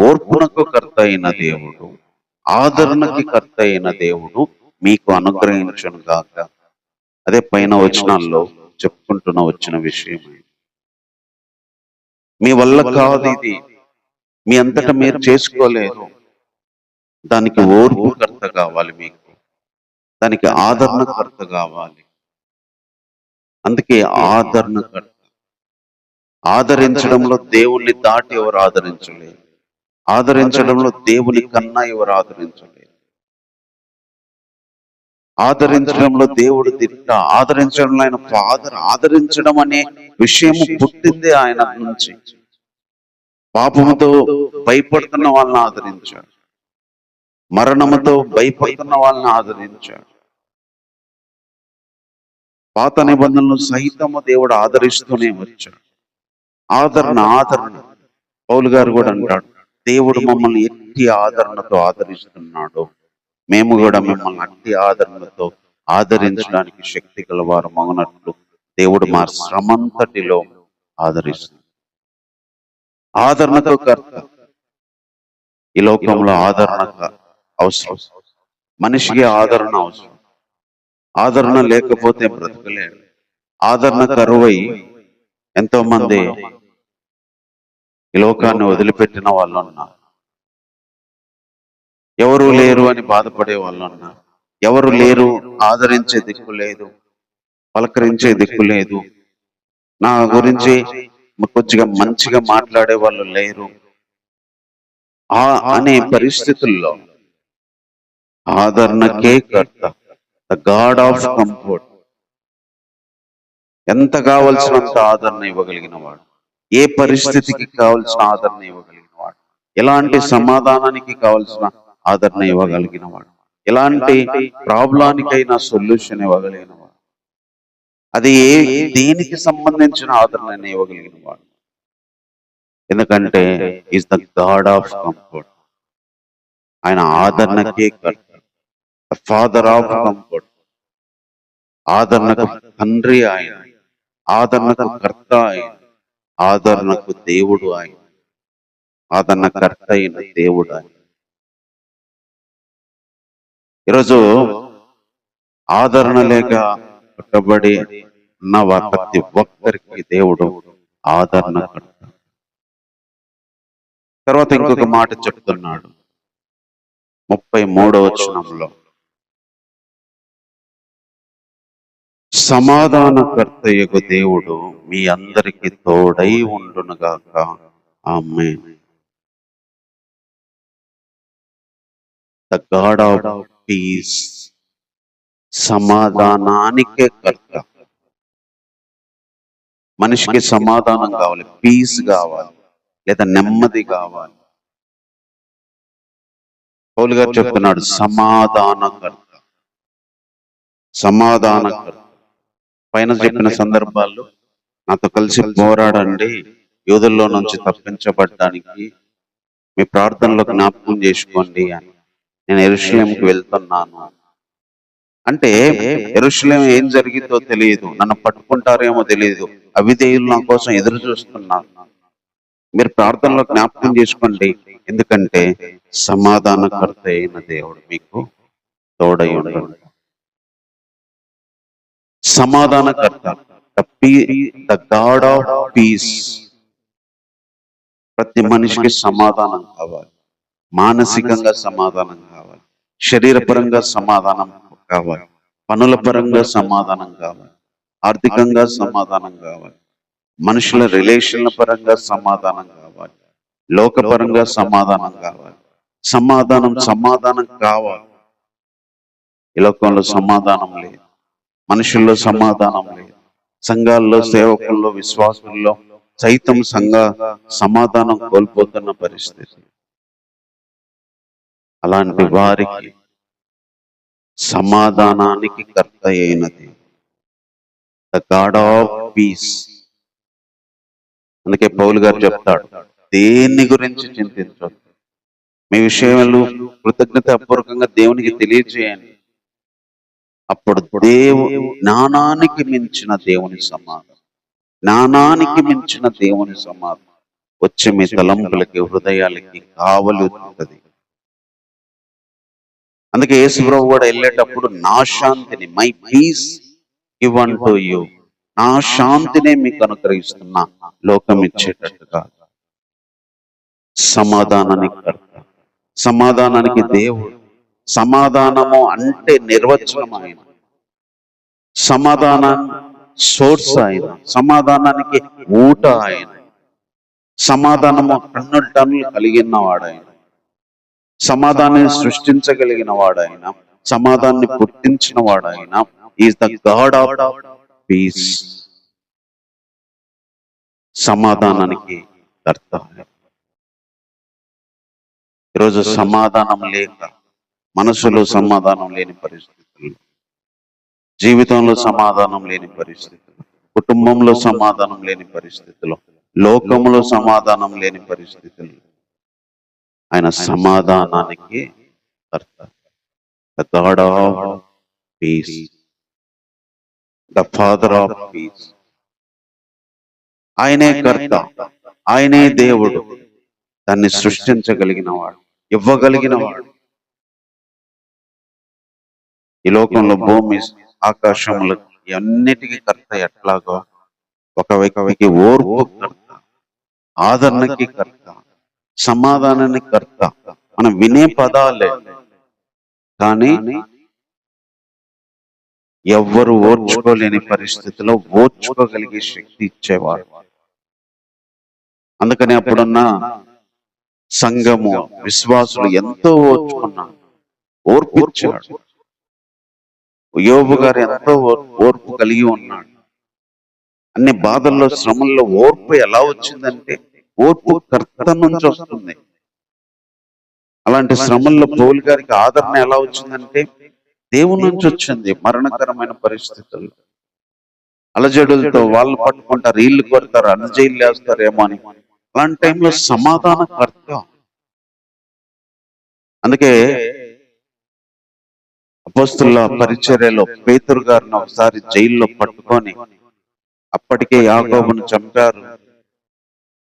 A: ఓర్పునకు కర్త అయిన దేవుడు, ఆదరణకి కర్త అయిన దేవుడు మీకు అనుగ్రహించును గాక. అదే పైన వచనాల్లో చెప్పుకుంటున్న వచ్చిన విషయం. మీ వల్ల కాదు ఇది, మీ అంతటా మీరు చేసుకోలేరు. దానికి ఓర్పుకర్త కావాలి, మీకు దానికి ఆదరణకర్త కావాలి. అందుకే ఆదరణకర్త. ఆదరించడంలో దేవుణ్ణి దాటి ఎవరు ఆదరించలేరు. ఆదరించడంలో దేవుని కన్నా ఎవరు ఆదరించలేరు. ఆదరించడంలో దేవుడు తిట్ట, ఆదరించడంలో ఆయన ఫాదర్. ఆదరించడం అనే విషయము పుట్టిందే ఆయన నుంచి. పాపముతో భయపడుతున్న వాళ్ళని ఆదరించాడు, మరణముతో భయపడుతున్న వాళ్ళని ఆదరించాడు. పాత నిబంధనలు సహితము దేవుడు ఆదరిస్తూనే వచ్చాడు. ఆదరణ. పౌలు గారు కూడా అంటాడు, దేవుడు మమ్మల్ని ఎట్టి ఆదరణతో ఆదరిస్తున్నాడు, మేము కూడా మిమ్మల్ని అట్టి ఆదరణతో ఆదరించడానికి శక్తి గలవారు మగునట్లు దేవుడు మా శ్రమంతటిలో ఆదరిస్తుంది. ఆదరణతో కర్త. ఈ లోకంలో ఆదరణ అవసరం, మనిషికి ఆదరణ అవసరం. ఆదరణ లేకపోతే బ్రతకలేడు. ఆదరణ కరువై ఎంతో మంది ఈ లోకాన్ని వదిలిపెట్టిన వాళ్ళు ఉన్నారు. ఎవరు లేరు అని బాధపడే వాళ్ళు ఉన్నారు. ఎవరు లేరు, ఆదరించే దిక్కు లేదు, పలకరించే దిక్కు లేదు, నా గురించి కొద్దిగా మంచిగా మాట్లాడే వాళ్ళు లేరు అనే పరిస్థితుల్లో ఆదరణకే కర్త, ద గాడ్ ఆఫ్ కంఫర్ట్. ఎంత కావలసినంత ఆదరణ ఇవ్వగలిగిన వాడు, ఏ పరిస్థితికి కావలసిన ఆదరణ ఇవ్వగలిగిన వాడు, ఎలాంటి సమాధానానికి కావలసిన ఆదరణ ఇవ్వగలిగిన వాడు, ఎలాంటి ప్రాబ్లానికైనా సొల్యూషన్ ఇవ్వగలిగిన వాడు, అది దేనికి సంబంధించిన ఆదరణ ఇవ్వగలిగిన వాడు. ఎందుకంటే is the God of comfort. ఆయన ఆదరణకే కర్త, ద ఫాదర్ ఆఫ్ కంఫర్ట్. ఆదరణకు తండ్రి ఆయన, ఆదరణకు కర్త ఆయన, ఆదరణకు దేవుడు ఆయన, ఆదరణకర్త అయిన దేవుడు ఆయన. ఈరోజు ఆదరణ లేక కట్టబడి ఉన్న ప్రతి ఒక్కరికి దేవుడు ఆదరణకర్త. తర్వాత ఇంకొక మాట చెప్తున్నాడు 33వ వచనంలో, సమాధానకర్తయగు దేవుడు మీ అందరికి తోడై ఉండునుగాక. ఆమేన్. The God of peace. సమాధానానికే కర్త. మనిషికి సమాధానం కావాలి, పీస్ కావాలి, లేదా నెమ్మది కావాలి. పౌలు గారు చెప్తున్నాడు, సమాధానకర్త. సమాధానకర్త. పైన చెప్పిన సందర్భాల్లో నాతో కలిసి పోరాడండి, యూదుల్లో నుంచి తప్పించబడ్డానికి మీ ప్రార్థనలో జ్ఞాపకం చేసుకోండి అని. నేను యెరూషలేముకి వెళ్తున్నాను అంటే, యెరూషలేం ఏం జరిగిందో తెలియదు, నన్ను పట్టుకుంటారేమో తెలియదు, అవిధేయులు నా కోసం ఎదురు చూస్తున్నారు. మీరు ప్రార్థనలో జ్ఞాపకం చేసుకోండి, ఎందుకంటే సమాధానకర్త అయిన దేవుడు మీకు తోడై ఉండండి. సమాధానకర్త, ద గాడ్ ఆఫ్ పీస్. ప్రతి మనిషికి సమాధానం కావాలి, మానసికంగా సమాధానం కావాలి, శరీరపరంగా సమాధానం కావాలి, పనుల పరంగా సమాధానం కావాలి, ఆర్థికంగా సమాధానం కావాలి, మనుషుల రిలేషన్ల పరంగా సమాధానం కావాలి, లోకపరంగా సమాధానం కావాలి. సమాధానం కావాలి. ఈ లోకంలో సమాధానం లేదు, మనుషుల్లో సమాధానం లేదు, సంఘాల్లో, సేవకుల్లో, విశ్వాసుల్లో సైతం సమాధానం కోల్పోతున్న పరిస్థితి. అలాంటి వారికి సమాధానానికి కర్త అయినది ద గాడ్ ఆఫ్ పీస్. అందుకే పౌలు గారు చెప్తాడు, దేన్ని గురించి చింతించొద్దు, మీ విషయాలు కృతజ్ఞతాపూర్వకంగా దేవునికి తెలియజేయండి. అప్పుడు జ్ఞానానికి మించిన దేవుని సమాధానం, జ్ఞానానికి మించిన దేవుని సమాధానం వచ్చి మీ తలంపులకి హృదయాలకి కావలి ఉంటుంది. అందుకే యేసుప్రభు కూడా వెళ్ళేటప్పుడు నా శాంతిని, my peace given to you, నా శాంతినే మీకు అనుగ్రహిస్తున్నా, లోకం ఇచ్చేటట్టుగా. సమాధానానికి కర్త, సమాధానానికి దేవుడు. సమాధానము అంటే నిర్వచనం ఆయన, సమాధానాన్ని సోర్స్ ఆయన, సమాధానానికి ఊట ఆయన, సమాధానము టన్నులు టన్నులు కలిగిన వాడు ఆయన, సమాధానాన్ని సృష్టించగలిగిన వాడు ఆయన, సమాధానాన్ని పుట్టించిన వాడు ఆయన. Is the God of peace. సమాధానానికి కర్త. ఈరోజు సమాధానం లేక, మనసులో సమాధానం లేని పరిస్థితులు, జీవితంలో సమాధానం లేని పరిస్థితులు, కుటుంబంలో సమాధానం లేని పరిస్థితులు, లోకంలో సమాధానం లేని పరిస్థితులు, ఆయన సమాధానానికి కర్త. The God of peace, the father of piece. ఆయనే కర్త, ఆయనే దేవుడు, దాన్ని సృష్టించగలిగిన వాడు, ఇవ్వగలిగిన వాడు. ఈ లోకంలో భూమి, ఆకాశములు అన్నిటికీ కర్త ఎట్లాగో ఒక వ్యక్తికి ఓర్పు కర్త, ఆదరణకి కర్త, సమాధానానికి కర్త. మనం వినే పదాలే కానీ ఎవ్వరు ఓర్చుకోలేని పరిస్థితిలో ఓర్చుకోగలిగే శక్తి ఇచ్చేవాడు. అందుకని అప్పుడున్న సంఘము, విశ్వాసులు ఎంతో ఓర్చుకున్నారు, ఓర్పిచ్చాడు. యోబు గారు ఎంతో ఓర్పు కలిగి ఉన్నాడు. అన్ని బాధల్లో, శ్రమల్లో ఓర్పు ఎలా వచ్చిందంటే ఓర్పు కర్త నుంచి వస్తుంది. అలాంటి శ్రమల్లో పౌలు గారికి ఆదరణ ఎలా వచ్చిందంటే దేవుని నుంచి వచ్చింది. మరణకరమైన పరిస్థితుల్లో అలజడులతో వాళ్ళు పట్టుకుంటారు, వీళ్ళు కొడతారు, అన్నజైలు వేస్తారేమో అని. అలాంటి టైంలో సమాధాన కర్త. అందుకే అపోస్తుల పరిచర్యలో పేతురు గారిని ఒకసారి జైల్లో పట్టుకొని, అప్పటికే యాకోబును చంపారు,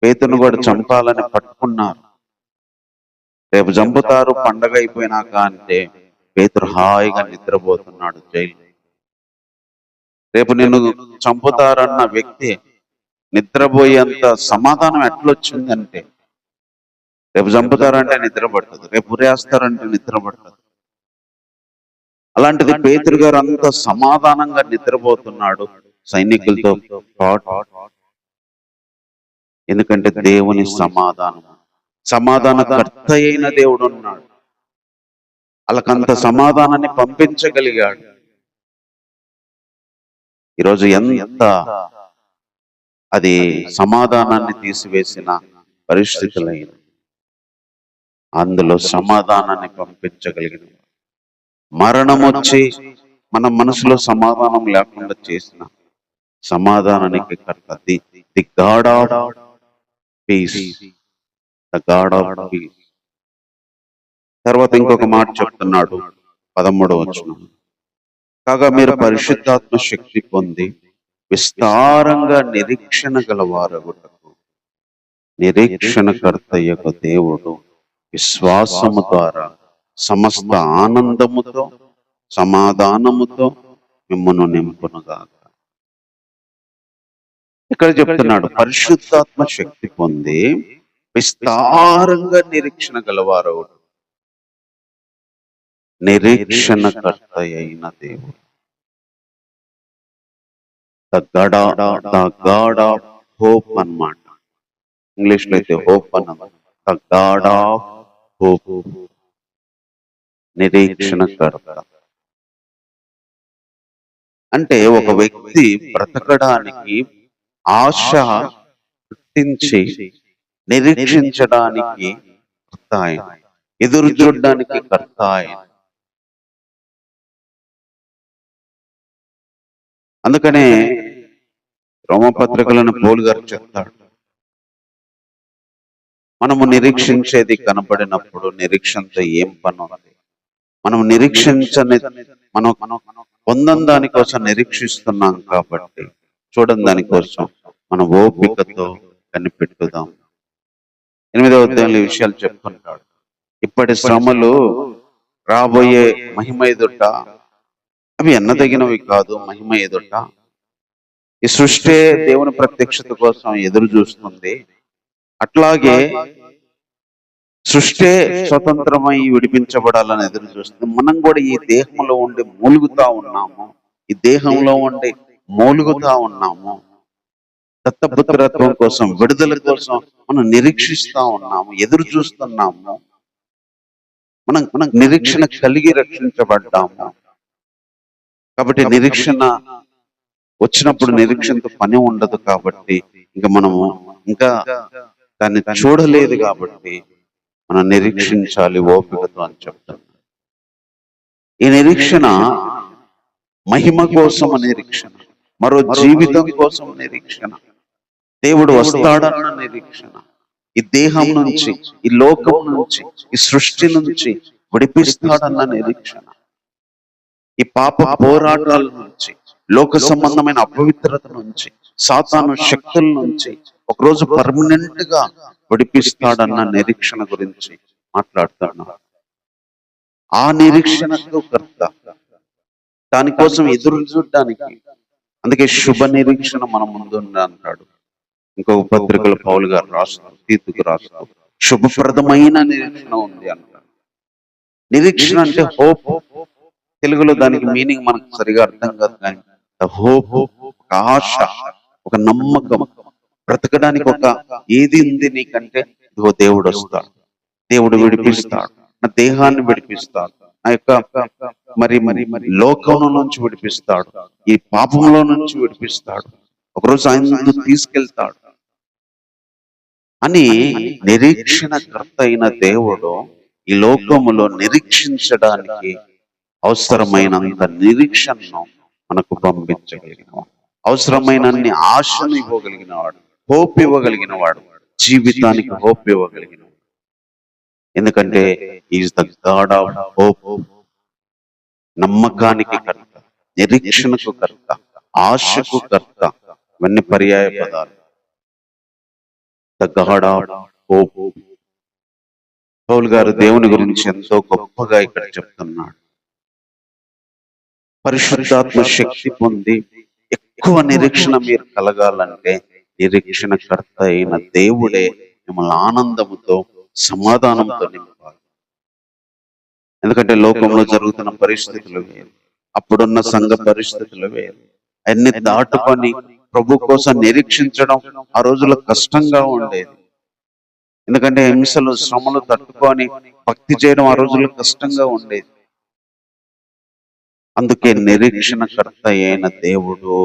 A: పేతురును కూడా చంపాలని పట్టుకున్నారు. రేపు చంపుతారు పండగ అయిపోయినాక అంటే పేతురు హాయిగా నిద్రపోతున్నాడు జైలు. రేపు నిన్ను చంపుతారన్న వ్యక్తి నిద్రపోయేంత సమాధానం ఎట్లొచ్చిందంటే, రేపు చంపుతారంటే నిద్ర పడుతుంది, రేపు ఉరేస్తారంటే నిద్ర పడుతుంది. అలాంటిది పేతురు గారు అంత సమాధానంగా నిద్రపోతున్నాడు సైనికులతో పాటు. ఎందుకంటే దేవుని సమాధానం, సమాధానకర్త అయిన దేవుడు ఉన్నాడు. వాళ్ళకంత సమాధానాన్ని పంపించగలిగాడు. ఈరోజు ఎంత అది సమాధానాన్ని తీసివేసిన పరిస్థితులైన అందులో సమాధానాన్ని పంపించగలిగిన, మరణం వచ్చి మన మనసులో సమాధానం లేకుండా చేసిన సమాధానానికి కర్త, the God of peace, the God of piece. తర్వాత ఇంకొక మాట చెప్తున్నాడు 13వ వచనం. కాగా మీరు పరిశుద్ధాత్మ శక్తి పొంది విస్తారంగా నిరీక్షణ గలవారగుటకు నిరీక్షణకర్త యొక్క దేవుడు విశ్వాసము ద్వారా సమస్త ఆనందముతో సమాధానముతో మిమ్మల్ని నింపునుగాక. ఇక్కడ చెప్తున్నాడు పరిశుద్ధాత్మ శక్తి పొంది విస్తారంగా నిరీక్షణ గలవారగుట, నిరీక్షణకర్త అయిన దేవుడు, ద గాడ్ ఆఫ్ హోప్ అన్నమాట. ఇంగ్లీష్ లో అయితే హోప్ అన్నమాట. ద గాడ్ ఆఫ్ హోప్, నిరీక్షణకర్త. అంటే ఒక వ్యక్తి బ్రతకడానికి ఆశ పుట్టించి నిరీక్షించడానికి కర్త ఆయన, ఎదురు చూడడానికి కర్త ఆయన. అందుకనే రోమపత్రికలను పౌలు గారు చెప్తాడు, మనము నిరీక్షించేది కనబడినప్పుడు నిరీక్షణతో ఏం పని ఉంది? మనం నిరీక్షించని, మనం పొందని దానికోసం నిరీక్షిస్తున్నాం కాబట్టి, చూడని దానికోసం మన ఓపికతో కనిపెట్టుదాం. 8వ అధ్యాయంలో ఈ విషయాలు చెప్పుకుంటాడు. ఇప్పటి శ్రమలు రాబోయే మహిమ ఎదుట అవి ఎన్నదగినవి కాదు. మహిమ ఎదుట ఈ సృష్టి దేవుని ప్రత్యక్షత కోసం ఎదురు చూస్తుంది. అట్లాగే సృష్టి స్వతంత్రమై విడిపించబడాలని ఎదురు చూస్తుంది. మనం కూడా ఈ దేహంలో ఉండి మూలుగుతా ఉన్నాము. ఈ దేహంలో ఉండి మూలుగుతా ఉన్నాము. దత్తపుత్రత్వం కోసం, విడుదల కోసం మనం నిరీక్షిస్తా ఉన్నాము, ఎదురు చూస్తున్నాము. మనం నిరీక్షణ కలిగి రక్షించబడ్డాము. కాబట్టి నిరీక్షణ వచ్చినప్పుడు నిరీక్షణతో పని ఉండదు. కాబట్టి ఇంకా దాన్ని చూడలేదు కాబట్టి మనం నిరీక్షించాలి ఓపికతో అని చెప్తాను. ఈ నిరీక్షణ మహిమ కోసం నిరీక్షణ, మరో జీవితం కోసం నిరీక్షణ, దేవుడు వస్తాడన్న నిరీక్షణ, ఈ దేహం నుంచి, ఈ లోకం నుంచి, ఈ సృష్టి నుంచి విడిపిస్తాడన్న నిరీక్షణ, ఈ పాప పోరాటాల నుంచి, లోక సంబంధమైన అపవిత్రత నుంచి, సాతాను శక్తుల నుంచి ఒకరోజు పర్మనెంట్ గా విడిపిస్తాడన్న నిరీక్షణ గురించి మాట్లాడుతున్నాడు. ఆ నిరీక్షణకు కర్త, దానికోసం ఎదురు చూడడానికి, అందుకే శుభ నిరీక్షణ మన ముందు అంటాడు. ఇంకొక పత్రికలు పౌలు గారు రాస్తారు, తీతుకు రాస్తారు, శుభప్రదమైన నిరీక్షణ ఉంది అంటారు. నిరీక్షణ అంటే హోప్. తెలుగులో దానికి మీనింగ్ మనకు సరిగా అర్థం కాదు, కానీ హోప్, ఒక ఆశ, ఒక నమ్మకం, బ్రతకడానికి ఒక ఏది ఉంది నీకంటే ఇదిగో దేవుడు వస్తాడు, దేవుడు విడిపిస్తాడు, నా దేహాన్ని విడిపిస్తాడు, నా యొక్క మరి లోకం నుంచి విడిపిస్తాడు, ఈ పాపంలో నుంచి విడిపిస్తాడు, ఒకరోజు ఆయన తీసుకెళ్తాడు అని నిరీక్షణకర్త అయిన దేవుడు ఈ లోకములో నిరీక్షించడానికి అవసరమైనంత నిరీక్షణను మనకు పంపించగలిగిన, అవసరమైనన్ని ఆశను ఇవ్వగలిగిన వాడు, హోప్ ఇవ్వగలిగిన వాడు, జీవితానికి హోప్ ఇవ్వగలిగిన వాడు. ఎందుకంటే is the God of hope. నమ్మకానికి కర్త, నిరీక్షణకు కర్త, ఆశకు కర్త, ఇవన్నీ పర్యాయ పదాలు. The God of hope. పౌలు గారు దేవుని గురించి ఎంతో గొప్పగా ఇక్కడ చెప్తున్నాడు. పరిశుద్ధాత్మ శక్తి పొంది ఎక్కువ నిరీక్షణ మీరు కలగాలంటే నిరీక్షణకర్త అయిన దేవుడే మిమ్మల్ని ఆనందముతో, సమాధానంతో నింపాలి. ఎందుకంటే లోకంలో జరుగుతున్న పరిస్థితులు వేరు, అప్పుడున్న సంఘ పరిస్థితులు వేరు. అన్ని దాటుకొని ప్రభు కోసం నిరీక్షించడం ఆ రోజుల్లో కష్టంగా ఉండేది. ఎందుకంటే హింసలు, శ్రమలు తట్టుకొని భక్తి చేయడం ఆ రోజుల్లో కష్టంగా ఉండేది. అందుకే నిరీక్షణకర్త అయిన దేవుడు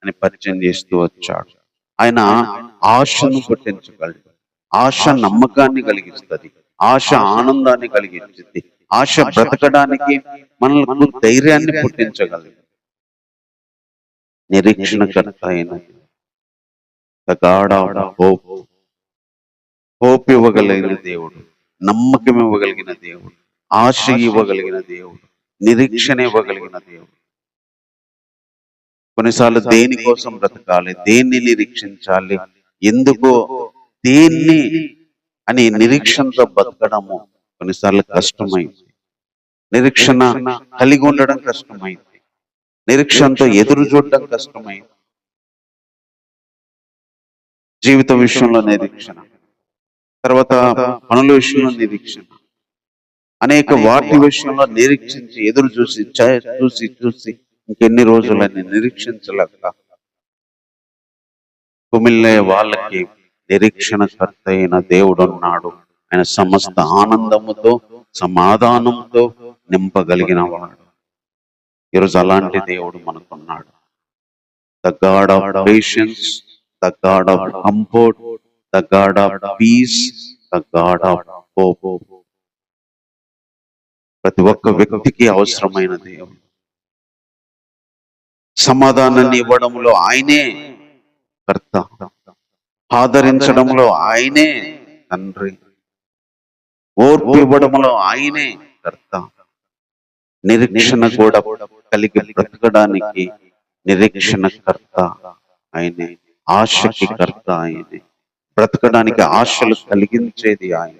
A: అని పరిచయం చేస్తూ వచ్చాడు. ఆయన ఆశను పుట్టించగలడు. ఆశ నమ్మకాన్ని కలిగిస్తుంది, ఆశ ఆనందాన్ని కలిగిస్తుంది, ఆశ బ్రతకడానికి మనకు ధైర్యాన్ని పుట్టించగలదు. నిరీక్షణకర్త అయిన the God of hope. Hope ఇవ్వగలిగిన దేవుడు, నమ్మకం ఇవ్వగలిగిన దేవుడు, ఆశ ఇవ్వగలిగిన దేవుడు, నిరీక్షణ ఇవ్వగలిగిన దేవుడు. కొన్నిసార్లు దేనికోసం బ్రతకాలి, దేన్ని నిరీక్షించాలి, ఎందుకో దేన్ని అని నిరీక్షణతో బతకడము కొన్నిసార్లు కష్టమైంది. నిరీక్షణ కలిగి ఉండడం కష్టమైంది, నిరీక్షణతో ఎదురు చూడడం కష్టమైంది. జీవిత విషయంలో నిరీక్షణ, తర్వాత పనుల విషయంలో నిరీక్షణ, అనేక వాటి విషయంలో నిరీక్షించి ఎదురు చూసి చూసి ఇంకెన్ని రోజులని నిరీక్షించలేక కుమిల్లే వాళ్ళకి నిరీక్షణకర్త అయిన దేవుడు ఉన్నాడు. ఆయన సమస్త ఆనందముతో, సమాధానంతో నింపగలిగిన వాడు. ఈరోజు అలాంటి దేవుడు మనకున్నాడు. The God of patience, the God of comfort, the God of peace, the God of hope. ప్రతి ఒక్క వ్యక్తికి అవసరమైన దేవుడు. సమాధానాన్ని ఇవ్వడంలో ఆయనే కర్త, ఆదరించడంలో ఆయనే తండ్రి, ఓర్పు ఇవ్వడంలో ఆయనే కర్త, నిరీక్షణ కూడా కలిగి బ్రతకడానికి నిరీక్షణ కర్త ఆయనే, ఆశకి కర్త ఆయనే, బ్రతకడానికి ఆశలు కలిగించేది ఆయన.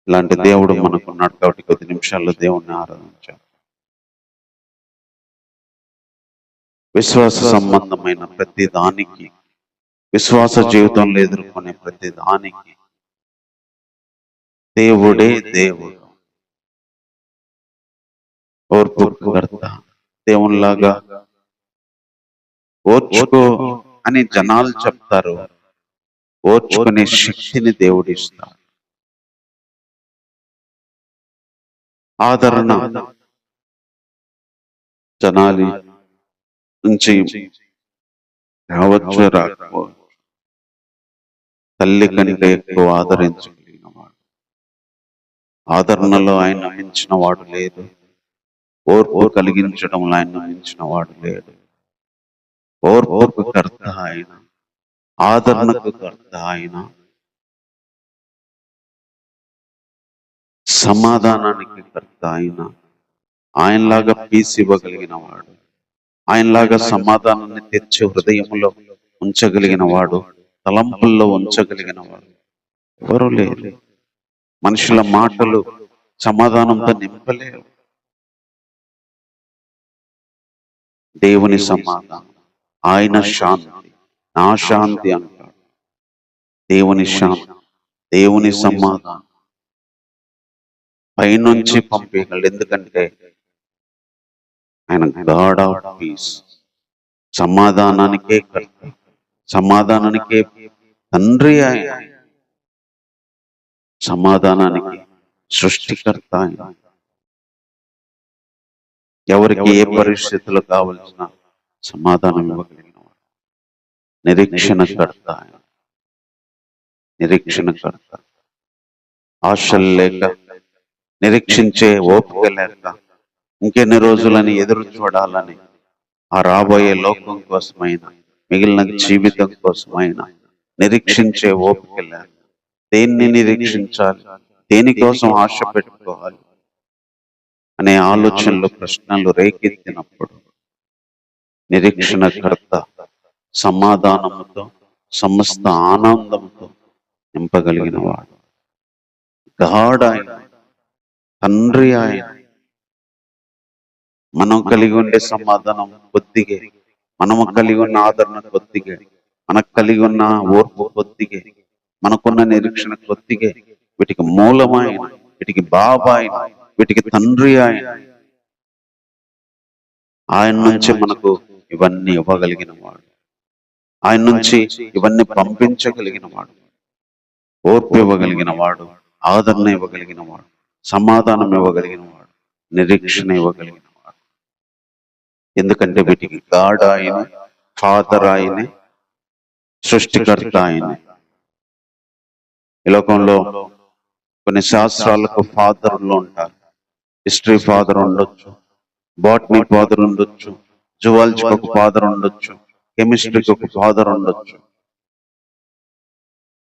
A: ఇలాంటి దేవుడు మనకున్నాడు కాబట్టి కొద్ది నిమిషాల్లో దేవుణ్ణి ఆరాధించాం. విశ్వాస సంబంధమైన ప్రతి దానికి, విశ్వాస జీవితంలో ఎదుర్కొనే ప్రతి దానికి దేవుడే దేవుడు, ఓర్పు కర్త. దేవునిలాగా ఓర్చుకో అని జనాలు చెప్తారు, ఓర్చుకునే శక్తిని దేవుడిస్తాడు. ఆదరణ జనాలి నుంచి రావచ్చు రాకపోవచ్చు, తల్లి కంటే ఎక్కువ ఆదరించగలిగిన వాడు, ఆదరణలో ఆయన మించిన వాడు లేడు, ఓర్పు కలిగించడంలో ఆయన మించిన వాడు లేడు. ఓర్పుకు కర్త ఆయన, ఆదరణకు కర్త ఆయన, సమాధానానికి కర్త ఆయన. ఆయనలాగా పీస్ ఇవ్వగలిగిన వాడు, ఆయనలాగా సమాధానాన్ని తెచ్చి హృదయంలో ఉంచగలిగిన వాడు, తలంపుల్లో ఉంచగలిగిన వాడు ఎవరు లేరు. మనుషుల మాటలు సమాధానంతో నింపలేరు. దేవుని సమాధానం, ఆయన శాంతి, నా శాంతి అంటాడు. దేవుని శాంతి, దేవుని సమాధానం పైనుంచి పంపేయగలడు. ఎందుకంటే ఆయన గాడ్ ఆఫ్ పీస్, సమాధానానికే కర్త, సమాధానానికే తండ్రి ఆయన, సమాధానానికి సృష్టికర్త ఆయన. ఎవరికి ఏ పరిస్థితులు కావలసిన సమాధానం ఇవ్వగలిగిన వాడు, నిరీక్షణకర్త ఆయన, నిరీక్షణకర్త. ఆశలు లేక, నిరీక్షించే ఓపిక లేక, ఇంకెన్ని రోజులని ఎదురు చూడాలని, ఆ రాబోయే లోకం కోసమైనా, మిగిలిన జీవితం కోసమైనా నిరీక్షించే ఓపిక లేక, దేన్ని నిరీక్షించాలి, దేనికోసం ఆశ పెట్టుకోవాలి అనే ఆలోచనలు, ప్రశ్నలు రేకెత్తినప్పుడు నిరీక్షణకర్త సమాధానముతో, సమస్త ఆనందంతో నింపగలిగిన వాడు, గాడ్ ఆయన, తండ్రి ఆయన. మనం కలిగి ఉండే సమాధానం కొద్దిగే, మనము కలిగి ఉన్న ఆదరణ కొద్దిగే, మనకు కలిగి ఉన్న ఓర్పు కొద్దిగే, మనకున్న నిరీక్షణ కొద్దిగే. వీటికి మూలమైన, వీటికి బాబా ఆయన, వీటికి తండ్రి ఆయన. ఆయన నుంచి మనకు ఇవన్నీ ఇవ్వగలిగిన వాడు, ఆయన నుంచి ఇవన్నీ పంపించగలిగిన వాడు, ఓర్పు ఇవ్వగలిగిన వాడు, ఆదరణ ఇవ్వగలిగిన వాడు, సమాధానం ఇవ్వగలిగిన వాడు, నిరీక్షణ ఇవ్వగలిగిన వాడు. ఎందుకంటే వీటికి గాడ్ ఆయన, ఫాదర్ ఆయనే, సృష్టికర్త ఆయనే. ఈ లోకంలో కొన్ని శాస్త్రాలకు ఫాదర్లు ఉంటారు. హిస్టరీ ఫాదర్ ఉండొచ్చు, బాటనీ ఫాదర్ ఉండొచ్చు, జువాలజీకి ఒక ఫాదర్ ఉండొచ్చు, కెమిస్ట్రీకి ఒక ఫాదర్ ఉండొచ్చు.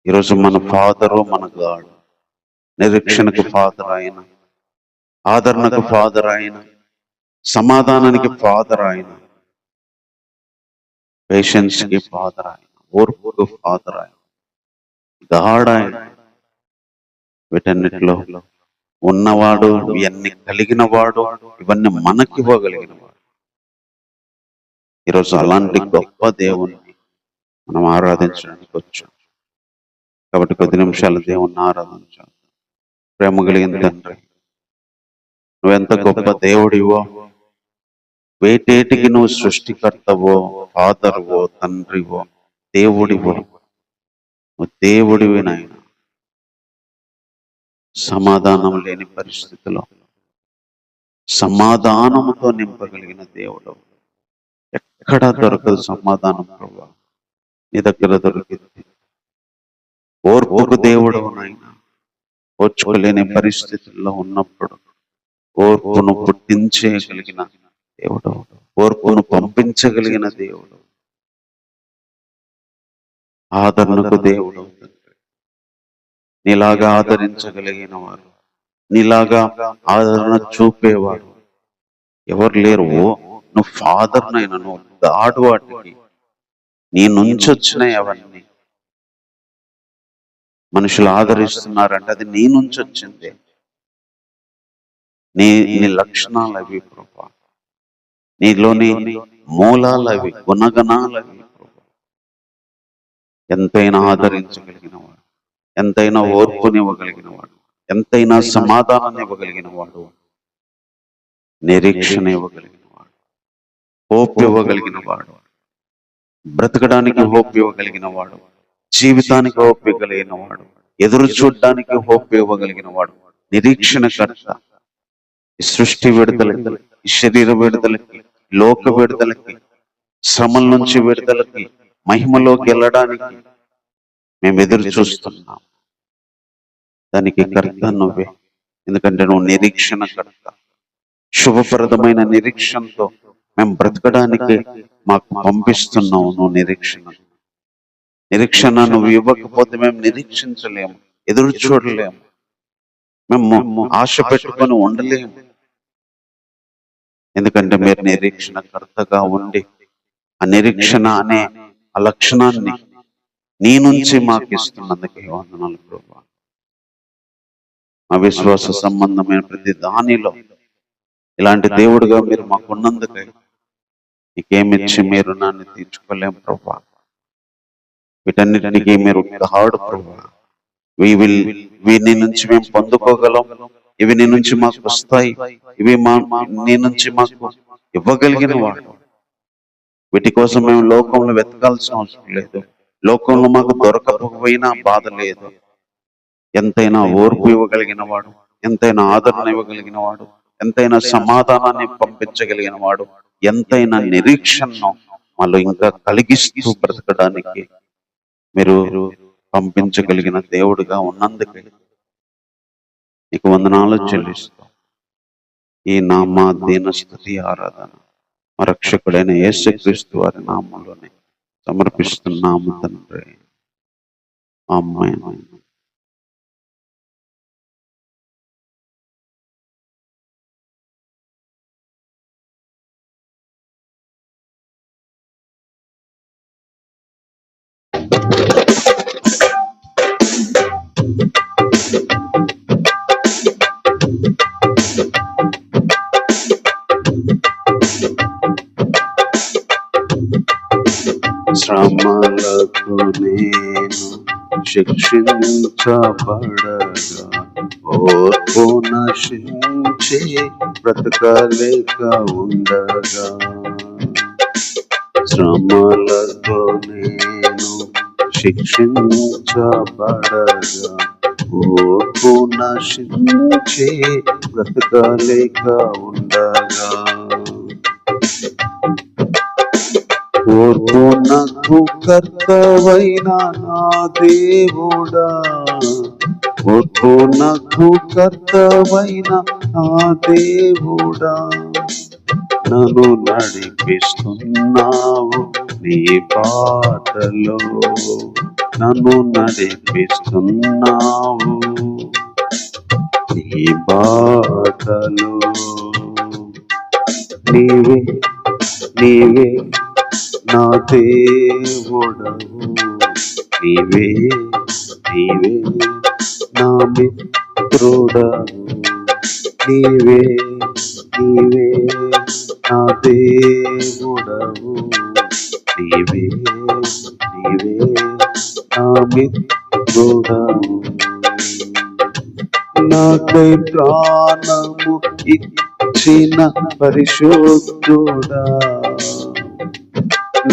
A: ఈరోజు మన ఫాదరు మన గాడ్. నిరీక్షణకు ఫాదర్ ఆయన, ఆదరణకు ఫాదర్ ఆయన, సమాధానానికి ఫాదర్ ఆయన, పేషెన్స్ కి ఫాదర్ ఆయన, ఓర్పుకు ఫాదర్ ఆయన, గాడ్ ఆయన. వీటన్నిటిలో ఉన్నవాడు, ఇవన్నీ కలిగిన వాడు, ఇవన్నీ మనకి ఇవ్వగలిగిన వాడు. ఈరోజు అలాంటి గొప్ప దేవుణ్ణి మనం ఆరాధించడానికి వచ్చాం. కాబట్టి కొద్ది నిమిషాలు దేవుణ్ణి ఆరాధించాలి. ప్రేమ కలిగిన తండ్రి, నువ్వెంత గొప్ప దేవుడివో, వేటేటికి నువ్వు సృష్టికర్తవో, ఫాదర్వో, తండ్రివో, దేవుడివో, నువ్వు దేవుడివి నాయన. సమాధానం లేని పరిస్థితిలో సమాధానముతో నింపగలిగిన దేవుడు. ఎక్కడ దొరకదు సమాధానం ప్రభా, నీ దగ్గర దొరికింది. ఓర్పుకు దేవుడు నాయన, ఓర్చుకోలేని పరిస్థితుల్లో ఉన్నప్పుడు ఓర్పును పుట్టించగలిగిన దేవుడు, ఓర్పును పంపించగలిగిన దేవుడు, ఆదరణకు దేవుడు. నీలాగా ఆదరించగలిగిన వారు, నీలాగా ఆదరణ చూపేవారు ఎవరు లేరు. నువ్వు ఫాదర్ నైనా, నువ్వు గాడ్ వాటికి. నీ నుంచి వచ్చినాయి అవన్నీ. మనుషులు ఆదరిస్తున్నారంటే అది నీ నుంచి వచ్చింది. నీ నీ లక్షణాలు అవి ప్రభా, నీలోని మూలాలు అవి, గుణగణాలు అవి ప్రభా. ఎంతైనా ఆదరించగలిగిన వాడు, ఎంతైనా ఓర్పునివ్వగలిగిన వాడు, ఎంతైనా సమాధానాన్ని ఇవ్వగలిగిన వాడు, నిరీక్షణ ఇవ్వగలిగిన వాడు, హోప్ ఇవ్వగలిగిన వాడు, బ్రతకడానికి హోప్ ఇవ్వగలిగిన వాడు, జీవితానికి హోప్ ఇవ్వగలిగిన వాడు, ఎదురు చూడడానికి హోప్ ఇవ్వగలిగిన వాడు, నిరీక్షణకర్త. ఈ సృష్టి విడుదలకి, ఈ శరీర విడుదలకి, లోక విడుదలకి, శ్రమల నుంచి విడుదలకి, మహిమలోకి వెళ్ళడానికి మేము ఎదురు చూస్తున్నాం. దానికి కర్త నువ్వే, ఎందుకంటే నువ్వు నిరీక్షణకర్త. శుభప్రదమైన నిరీక్షణతో మేము బ్రతకడానికి మాకు పంపిస్తున్నావు. నువ్వు నిరీక్షణ నువ్వు ఇవ్వకపోతే మేము నిరీక్షించలేము, ఎదురు చూడలేము, మేము ఆశ పెట్టుకొని ఉండలేము. ఎందుకంటే మీరు నిరీక్షణకర్తగా ఉండి ఆ నిరీక్షణ అనే ఆ లక్షణాన్ని నీ నుంచి మాకు ఇస్తున్నందుకే వందనాలు ప్రభువా. మా విశ్వాస సంబంధమైన ప్రతి దానిలో ఇలాంటి దేవుడుగా మీరు మాకున్నందుకై నీకేమిచ్చి మీరు నాన్ని తీర్చుకోలేము ప్రభా. వీటన్నిటికీ మీరు గాడ్ ప్రభా. నీ నుంచి మేము పొందుకోగలం, ఇవి నీ నుంచి మాకు వస్తాయి, ఇవి నీ నుంచి మాకు ఇవ్వగలిగిన వాడు. వీటి కోసం మేము లోకంలో వెతకాల్సిన అవసరం లేదు, లోకంలో మాకు దొరకకపోయినా బాధ లేదు. ఎంతైనా ఓర్పు ఇవ్వగలిగిన వాడు, ఎంతైనా ఆదరణ ఇవ్వగలిగిన వాడు, ఎంతైనా సమాధానాన్ని పంపించగలిగిన వాడు, ఎంతైనా నిరీక్షణను మాలో ఇంకా కలిగిస్తూ బ్రతకడానికి మీరు పంపించగలిగిన దేవుడుగా ఉన్నందుకే నీకు వందనాలు చెల్లిస్తాం. ఈ నామ దీన స్తుతి ఆరాధన మా రక్షకుడైన యేసుక్రీస్తు వారి నామంలోనే సమర్పిస్తున్నాము తండ్రి. ఆమేన్. శ్రమలకు నేను శిక్షించబడగా ఓర్పు నశించి బ్రతకలేక ఉండగా, శ్రమలతో నేను శిక్షించబడగా ఓర్పు నశించి బ్రతకలేక ఉండగా, ఓర్పు నాకు కర్తవైన నా దేవుడా, ఓర్పు నాకు కర్తవైన నా దేవుడా, నన్ను నడిపిస్తున్నావు నీ బాటలో, నన్ను నడిపిస్తున్నావు నీ బాటలో. నీవే నీవే నా దేవుడవు, నీవే నీవే నా మిత్రుడవు, నీవే నీవే నా దేవుడవు, నీవే నీవే నా మిత్రుడవు. నాకై ప్రాణము ఇచ్చిన పరిశుద్ధుడా,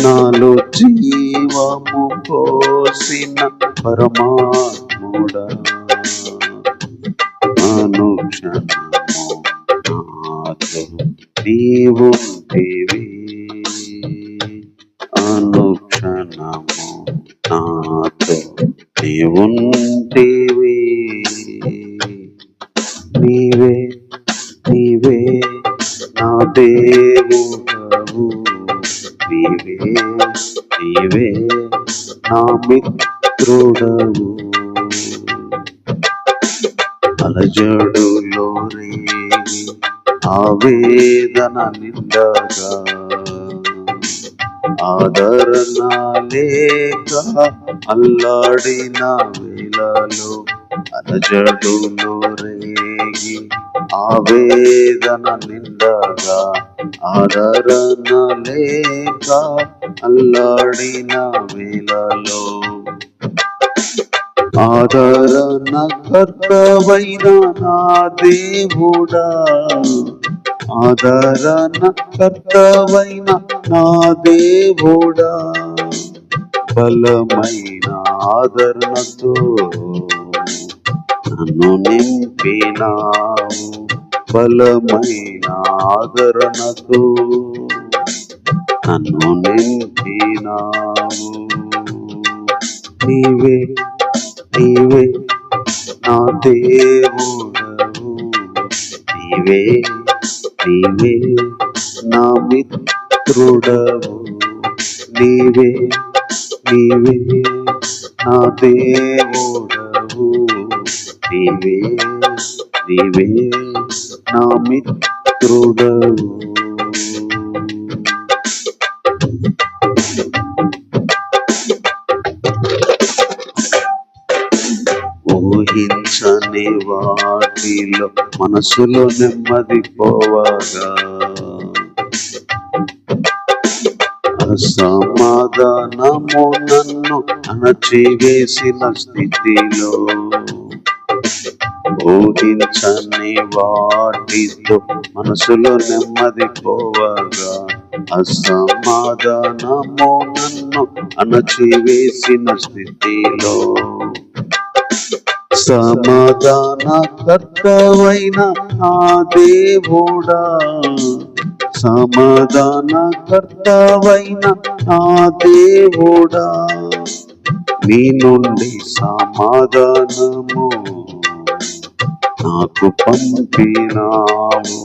A: నాలో జీవము పోసిన పరమాత్ముడా, అనుక్షణము నాతో నీవుంటివి, అనుక్షణము నాతో నీవుంటివి. నీవే నీవే నా దేవుడవు, నీవే నీవే నా మిత్రుడవు. అలజడులో రేగి ఆవేదన నిండగా, ఆదరణ లేక అల్లాడిన వేళలో అలజడులు రేగి ఆవేదన నిండగా ఆదరణ లేక అల్లాడిన వేళలో ఆదరణ కర్తవైన నా దేవుడా ఆదరణ కర్తవైన నా దేవుడా బలమైన ఆదరణతో నన్ను నింపినావు బలమైన ఆదరణతో నన్ను నింపినావు నీవే నీవే నా దేవుడవు నీవే నీవే నా మిత్రుడవు నీవే నీవే నా దేవుడవు నీవే నీవే నా మిత్రుడవు ఊహించని వాటిలో మనసులో నెమ్మది పోవగా అసమాధానము నన్ను అణచివేసిన స్థితిలో ఊహించని వాటితో మనసులో నెమ్మది పోవగా అసమాధానము నన్ను అణచివేసిన స్థితిలో సమాధాన కర్తవైన నా దేవుడా సమాధాన కర్తవైన నా దేవుడా నీ నుండి సమాధానము నాకు పంపినావు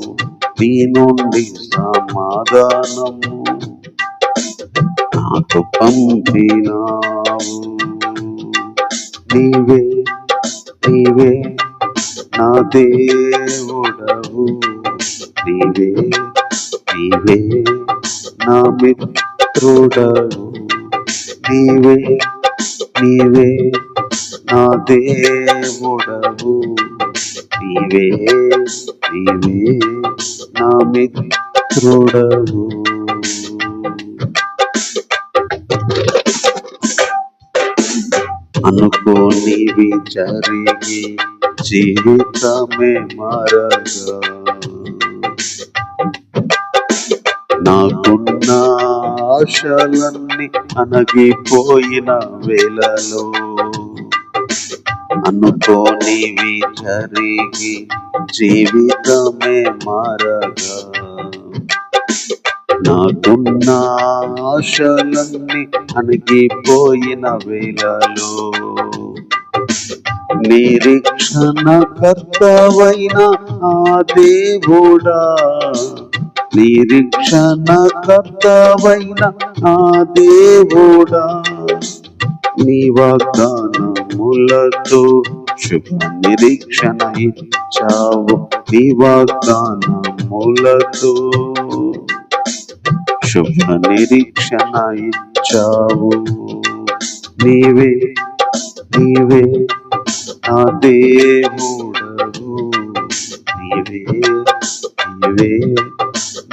A: నీ నుండి సమాధానము నాకు పంపినావు నీవే నీవే నా దేవుడవు నీవే నీవే నా మిత్రుడవు నీవే నీవే నా దేవుడవు నీవే నీవే నా మిత్రుడవు అనుకోనివి జరిగి జీవితమే మారగా నాకున్న ఆశలన్నీ అణగిపోయిన వేళలో అనుకోనివి జరిగి జీవితమే మారగా నాకున్న ఆశలన్నీ అణగిపోయిన వేళలో నిరీక్షణ కర్తవైన ఆ దేవుడా నిరీక్షణ కర్తవైన ఆ దేవుడా నీ వాగ్దానములతో శుభ నిరీక్షణ ఇచ్చావు నీ వాగ్దానములతో శుభ నిరీక్షణ ఇచ్చావు నీవే నీవే నా దేవుడవు నీవే నీవే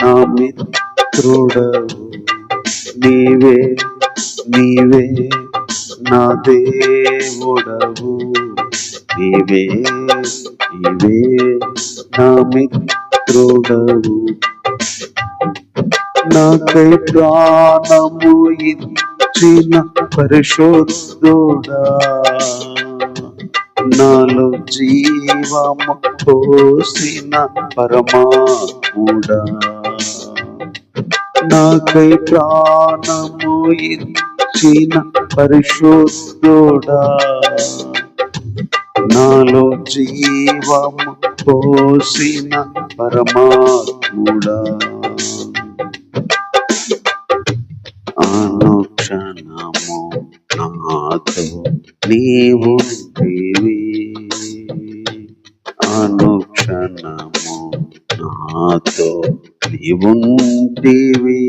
A: నా మిత్రుడవు నీవే నీవే నా దేవుడవు నీవే నీవే నా మిత్రుడవు నాకై ప్రాణము ఇచ్చిన పరిశుద్ధుడా నాలో జీవము పోసిన పరమాత్ముడా నాకై ప్రాణము ఇచ్చిన పరిశుద్ధుడా నాలో జీవము పోసిన పరమాత్ముడా అనుక్షణము నాతో నీవుంటివి అనుక్షణము నాతో నీవుంటివి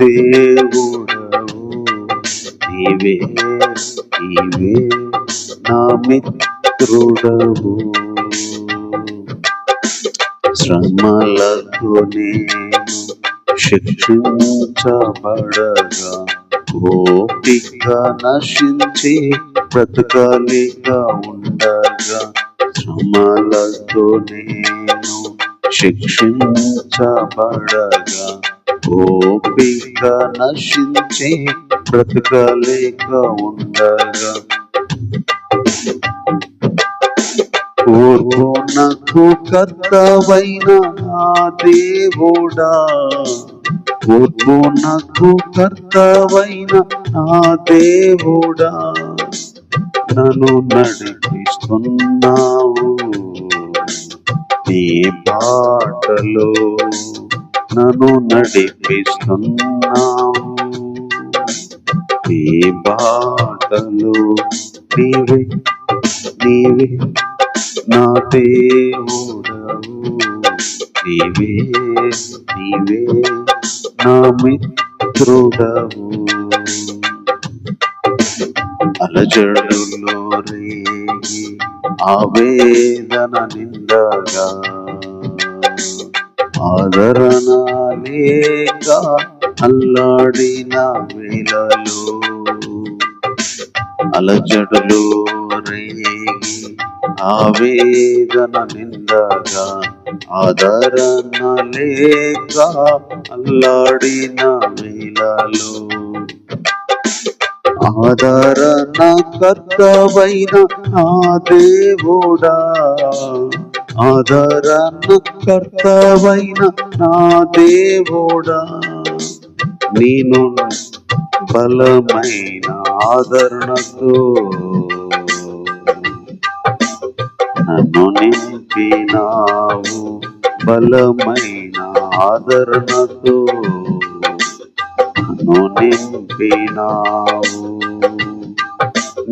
A: దేవుడవు, నీవే నీవే నా మిత్రుడవు. శ్రమలకు నేను శిక్షించబడగా, ఓపిక నశించి బ్రతకలేక ఉండగా, శ్రమలతో నేను శిక్షించబడగా, ఓపిక నశించి బ్రతకలేక ఉండగా, ఓర్పునకు కర్తవైన నా దేవుడా, ఓర్పునకు కర్తవైన నా దేవుడా, నన్ను నడిపిస్తున్నావు నీ బాటలో, నన్ను నడిపిస్తున్నావు నీ బాటలో. నీవే నీవే నా దేవుడవు, నీవే నీవే నా మిత్రుడవు. అలజడులో రేగి ఆవేదన నిండగా, ఆదరణ లేక అల్లాడిన వేళలో, అలజడులో రేగి ఆవేదన నిండగా, ఆదరణ లేక అల్లాడిన వేళలో, ఆదరణ కర్తవైన నా దేవుడా, ఆదరణ కర్తవైన నా దేవుడా, నేను బలమైన ఆదరణతో నన్ను నింపినావు, బలమైన ఆదరణతో నన్ను నింపినావు.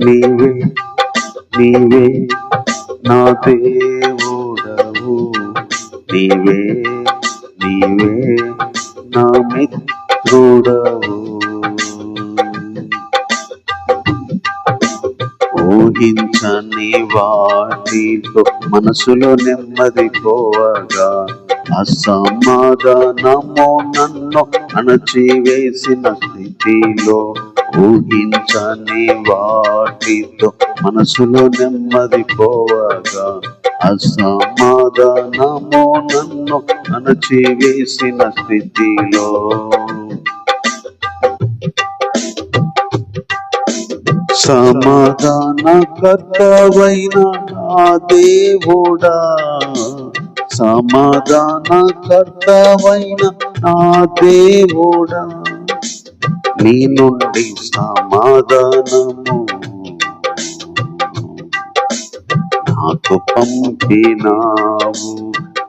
A: నీవే నీవే నా దేవుడవు, నీవే నీవే నా మిత్రుడవు. ఊహించని వాటితో మనసులో నెమ్మది పోవగా, అసమాధానము నన్ను అణచివేసిన స్థితిలో, ఊహించని వాటితో మనసులో నెమ్మది పోవగా, అసమాధానము నన్ను అణచివేసిన స్థితిలో, సమాధాన కర్తవైన నా దేవుడా, సమాధాన కర్తవైన నా దేవుడా, నీ నుండి సమాధానము నాకు పంపినావు,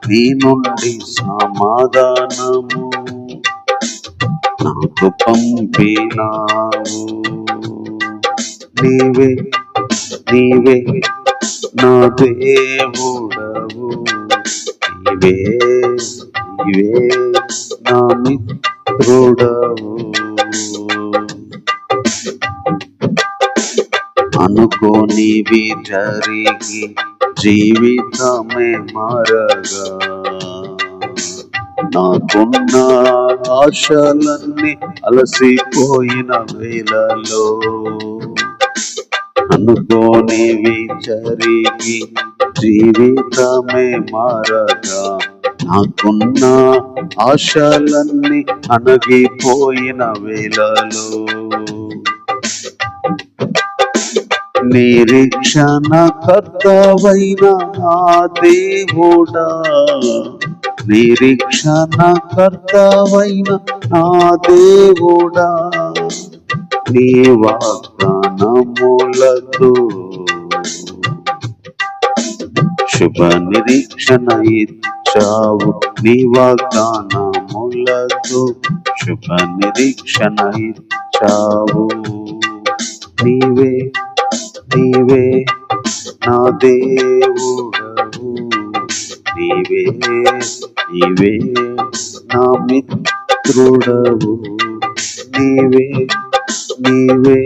A: నీ నుండి సమాధానము నాకు పంపినావు. నీవే నీవే నా దేవుడవు, నీవే నీవే నా మిత్రుడవు. అనుకోనివి జరిగి జీవితమే మారగా, నాకున్న ఆశలన్నీ అలసిపోయిన వేళలో, అనుకోనివి జరిగి జీవితమే మారగా, నాకున్న ఆశలన్నీ అణగిపోయిన వేళలో, నిరీక్షణ కర్తవైన నా దేవుడా, నిరీక్షణ కర్తవైన నా దేవుడా, నీ వాగ్దానములతో శుభ నిరీక్షణ ఇచ్చావు, నీ వాగ్దానములతో శుభ నిరీక్షణ ఇచ్చావు. నీవే నీవే నా దేవుడవు, నీవే నీవే నా మిత్రుడవు. నీవే నీవే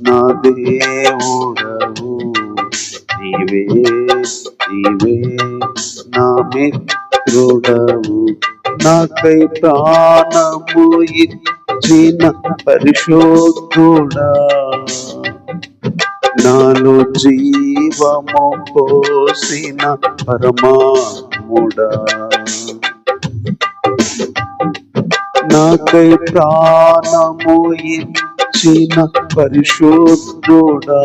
A: నా దేవుడవు, నీవే నీవే నా మిత్రుడవు, నాకై ప్రాణము ఇచ్చిన పరిశుద్ధుడా, నాలో జీవము పోసిన పరమాత్ముడా, నాకై ప్రాణము ఇచ్చిన పరిశుద్ధుడా,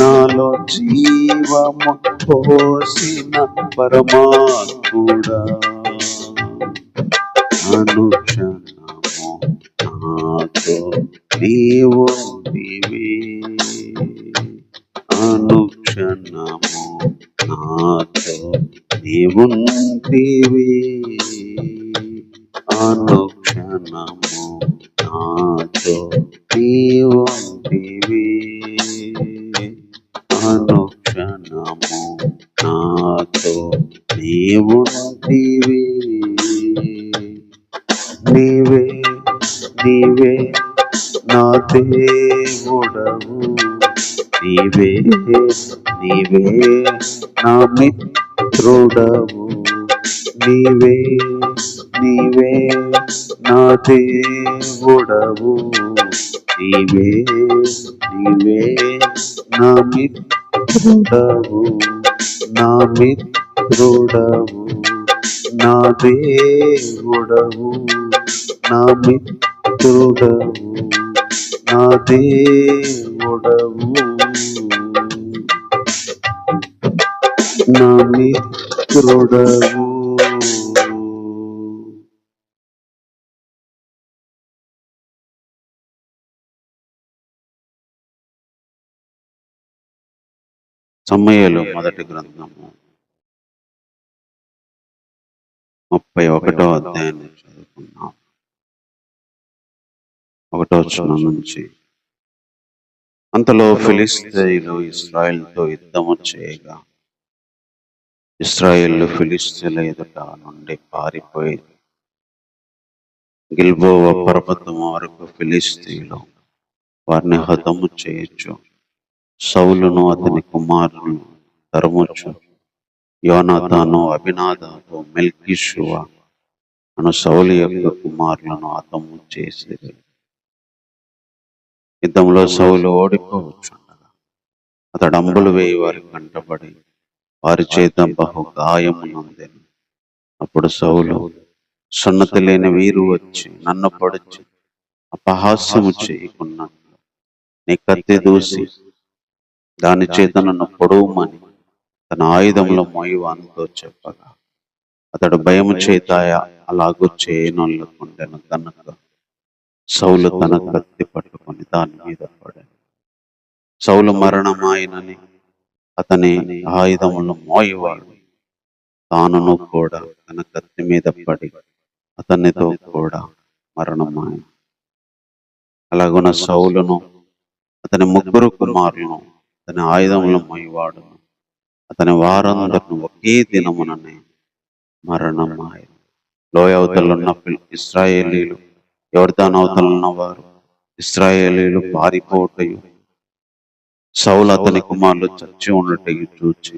A: నాలో జీవము పోసిన పరమాత్ముడా, అనుక్షణము నాతో నీవుంటివి, అనుక్షణము నాతో నీవుంటివి, అనుక్షణము నాతో నీవుంటివి, అనుక్షణము నాతో నీవుంటివి, నీవే నీవే నా దేవుడవు, నీవే నీవే నా మిత్రుడవు, నీవే నీవే నా దేవుడవు, నీవే నీవే నా మిత్రుడవు, నా మిత్రుడవు, నా దేవుడవు, నా మిత్రుడవు, నా దేవుడవు, నా మిత్రుడవు. సమూయేలు మొదటి గ్రంథము 31వ అధ్యాయాన్ని చదువుకున్నాం. 1వ వచనం నుంచి, అంతలో ఫిలిష్తీయులు ఇశ్రాయేలుతో యుద్ధము చేయగా ఇశ్రాయేలు ఫిలిష్తీయుల ఎదుట నుండి పారిపోయి గిల్బోవ పర్వతము వరకు ఫిలిష్తీయులు వారిని హతము చేయొచ్చు, సౌలును అతని కుమారులను తరుముచు యోనాతాను అబినాదాబు మెల్కీషువ అను సౌలు యొక్క కుమారులను హతము చేసేది. యుద్ధంలో సౌలు ఓడిపోవచ్చుండగా అతడు అంబులు వేయి వారి కంటబడి వారి చేత బహు గాయము నొందెను. అప్పుడు సౌలు, సున్నతి లేని వీరు వచ్చి నన్ను పొడిచి అపహాస్యము చేయకున్నట్లు నీ కత్తి దూసి దాని చేత నన్ను పొడవుమని తన ఆయుధంలో మోయవానితో చెప్పగా అతడు భయము చేత అలాగూ చేయనొల్లకుండెను కనుక సౌలు తన కత్తి పట్టుకొని దాని మీద పడాను. సౌలు మరణమాయనని అతని ఆయుధములు మోయవాడు తానును కూడా తన కత్తి మీద పడి అతనితో కూడా మరణమాయను. అలాగున సౌలును అతని ముగ్గురు కుమారులను అతని ఆయుధములు మోయవాడును అతని వారందరిని ఒకే దినముననే మరణమాయను. లోయ అవతలున్న ఇశ్రాయేలీలు యొర్దాను అవతలున్న వారు ఇశ్రాయేలీలు పారిపోటయు సౌలు అతని కుమారులు చచ్చి ఉండటయు చూచి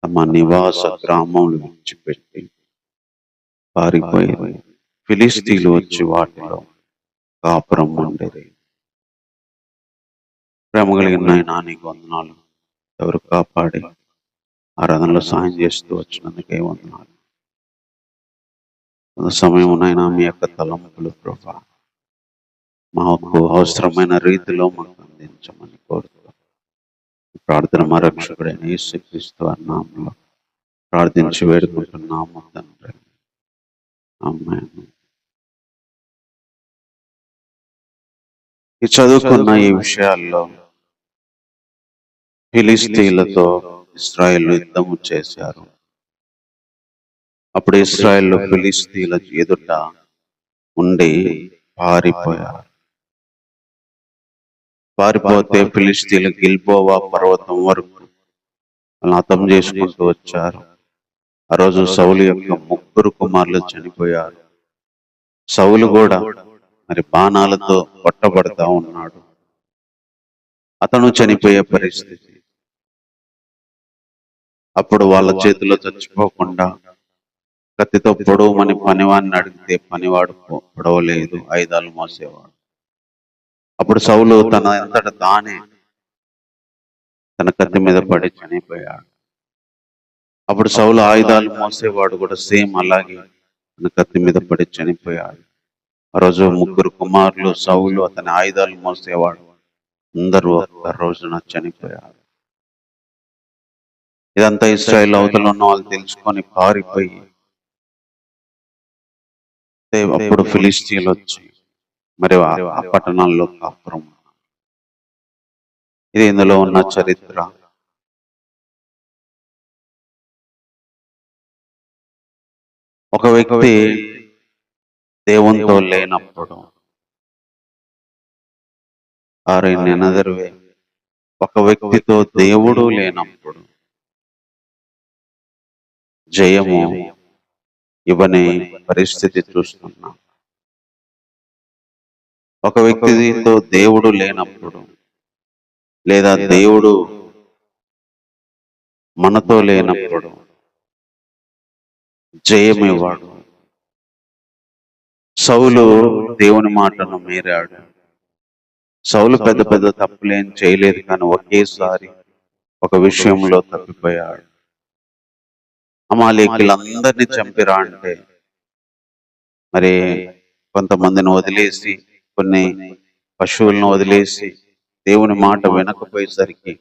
A: తమ నివాస గ్రామములు విడిచిపెట్టి పారిపోయి ఫిలిష్తీయులు వచ్చి వాటిలో కాపురం ఉండేది. ప్రేమ కలిగిన నాయనా నీకు వందనాలు. ఎవరు కాపాడి ఆరాధనలో సాయం చేస్తూ వచ్చినందుకే వందనాలు. సమయం నాయనా మీ యొక్క తలంపులు ప్రభా మాకు అవసరమైన రీతిలో మాకు అందించమని కోరుతూ ప్రార్థన మా రక్షకుడైన యేసుక్రీస్తు వారి నామములో ప్రార్థించి వేడుకుంటున్నాము తండ్రి. ఆమేన్. ఈ చదువుకున్న ఈ విషయాల్లో ఫిలిష్తీయులతో ఇశ్రాయేలు యుద్ధము చేశారు. అప్పుడు ఇశ్రాయేలు ఫిలిష్తీయుల ఎదుట ఉండి పారిపోయారు. పారిపోతే ఫిలిష్తీయులు గిల్బోవా పర్వతం వరకు వాళ్ళని హతం చేసుకుంటూ వచ్చారు. ఆ రోజు సౌలు యొక్క ముగ్గురు కుమారులు చనిపోయారు. సౌలు కూడా మరి బాణాలతో కొట్టబడతా ఉన్నాడు. అతను చనిపోయే పరిస్థితి. అప్పుడు వాళ్ళ చేతిలో చచ్చిపోకుండా కత్తితో పొడవమని పనివాడిని అడిగితే పనివాడు పొడవలేదు, ఆయుధాలు మోసేవాడు. అప్పుడు సౌలు తన అంతట తానే తన కత్తి మీద పడి చనిపోయాడు. అప్పుడు సౌలు ఆయుధాలు మోసేవాడు కూడా సేమ్ అలాగే తన కత్తి మీద పడి చనిపోయాడు. ఆ రోజు 3 కుమారులు, సౌలు అతని ఆయుధాలు మోసేవాడు, అందరూ ఒక్క రోజున చనిపోయారు. ఇదంతా ఇశ్రాయేలు అవతల ఉన్న వాళ్ళు తెలుసుకొని పారిపోయి, అప్పుడు ఫిలిస్తీన్లు వచ్చి మరి ఆ పట్టణాల్లో కాపురం. ఇది ఇందులో ఉన్న చరిత్ర. ఒక వ్యక్తి దేవునితో లేనప్పుడు, ఒక వ్యక్తితో దేవుడు లేనప్పుడు జయము ఇవ్వని పరిస్థితి చూస్తున్నాం. ఒక వ్యక్తితో దేవుడు లేనప్పుడు, లేదా దేవుడు మనతో లేనప్పుడు జయమివ్వాడు. సౌలు దేవుని మాటను మీరాడు. సౌలు పెద్ద పెద్ద తప్పులేం చేయలేదు, కానీ ఒకేసారి ఒక విషయంలో తప్పిపోయాడు. అమాలేకీలందరినీ చంపిరా అంటే మరి కొంతమందిని వదిలేసి, కొన్ని పశువులను వదిలేసి దేవుని మాట వినకపోయేసరికి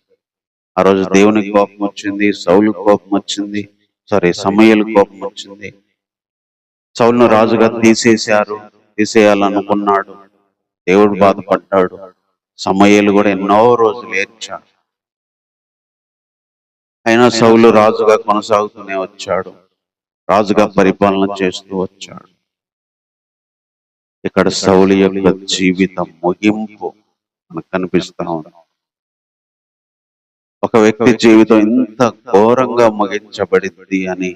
A: ఆ రోజు దేవునికి కోపం వచ్చింది, సౌలు కోపం వచ్చింది, సమూయేలు కోపం వచ్చింది. సౌలును రాజుగా తీసేయాలనుకున్నాడు. దేవుడు బాధపడ్డాడు. సమూయేలు కూడా ఎన్నో రోజులు ఏడ్చాడు. అయినా సౌలు రాజుగా కొనసాగుతూనే వచ్చాడు, రాజుగా పరిపాలన చేస్తూ వచ్చాడు. ఇక్కడ సౌలు యొక్క జీవితం ముగింపు మనకు కనిపిస్తా ఉంది. ఒక వ్యక్తి జీవితం ఇంత ఘోరంగా ముగించబడింది అని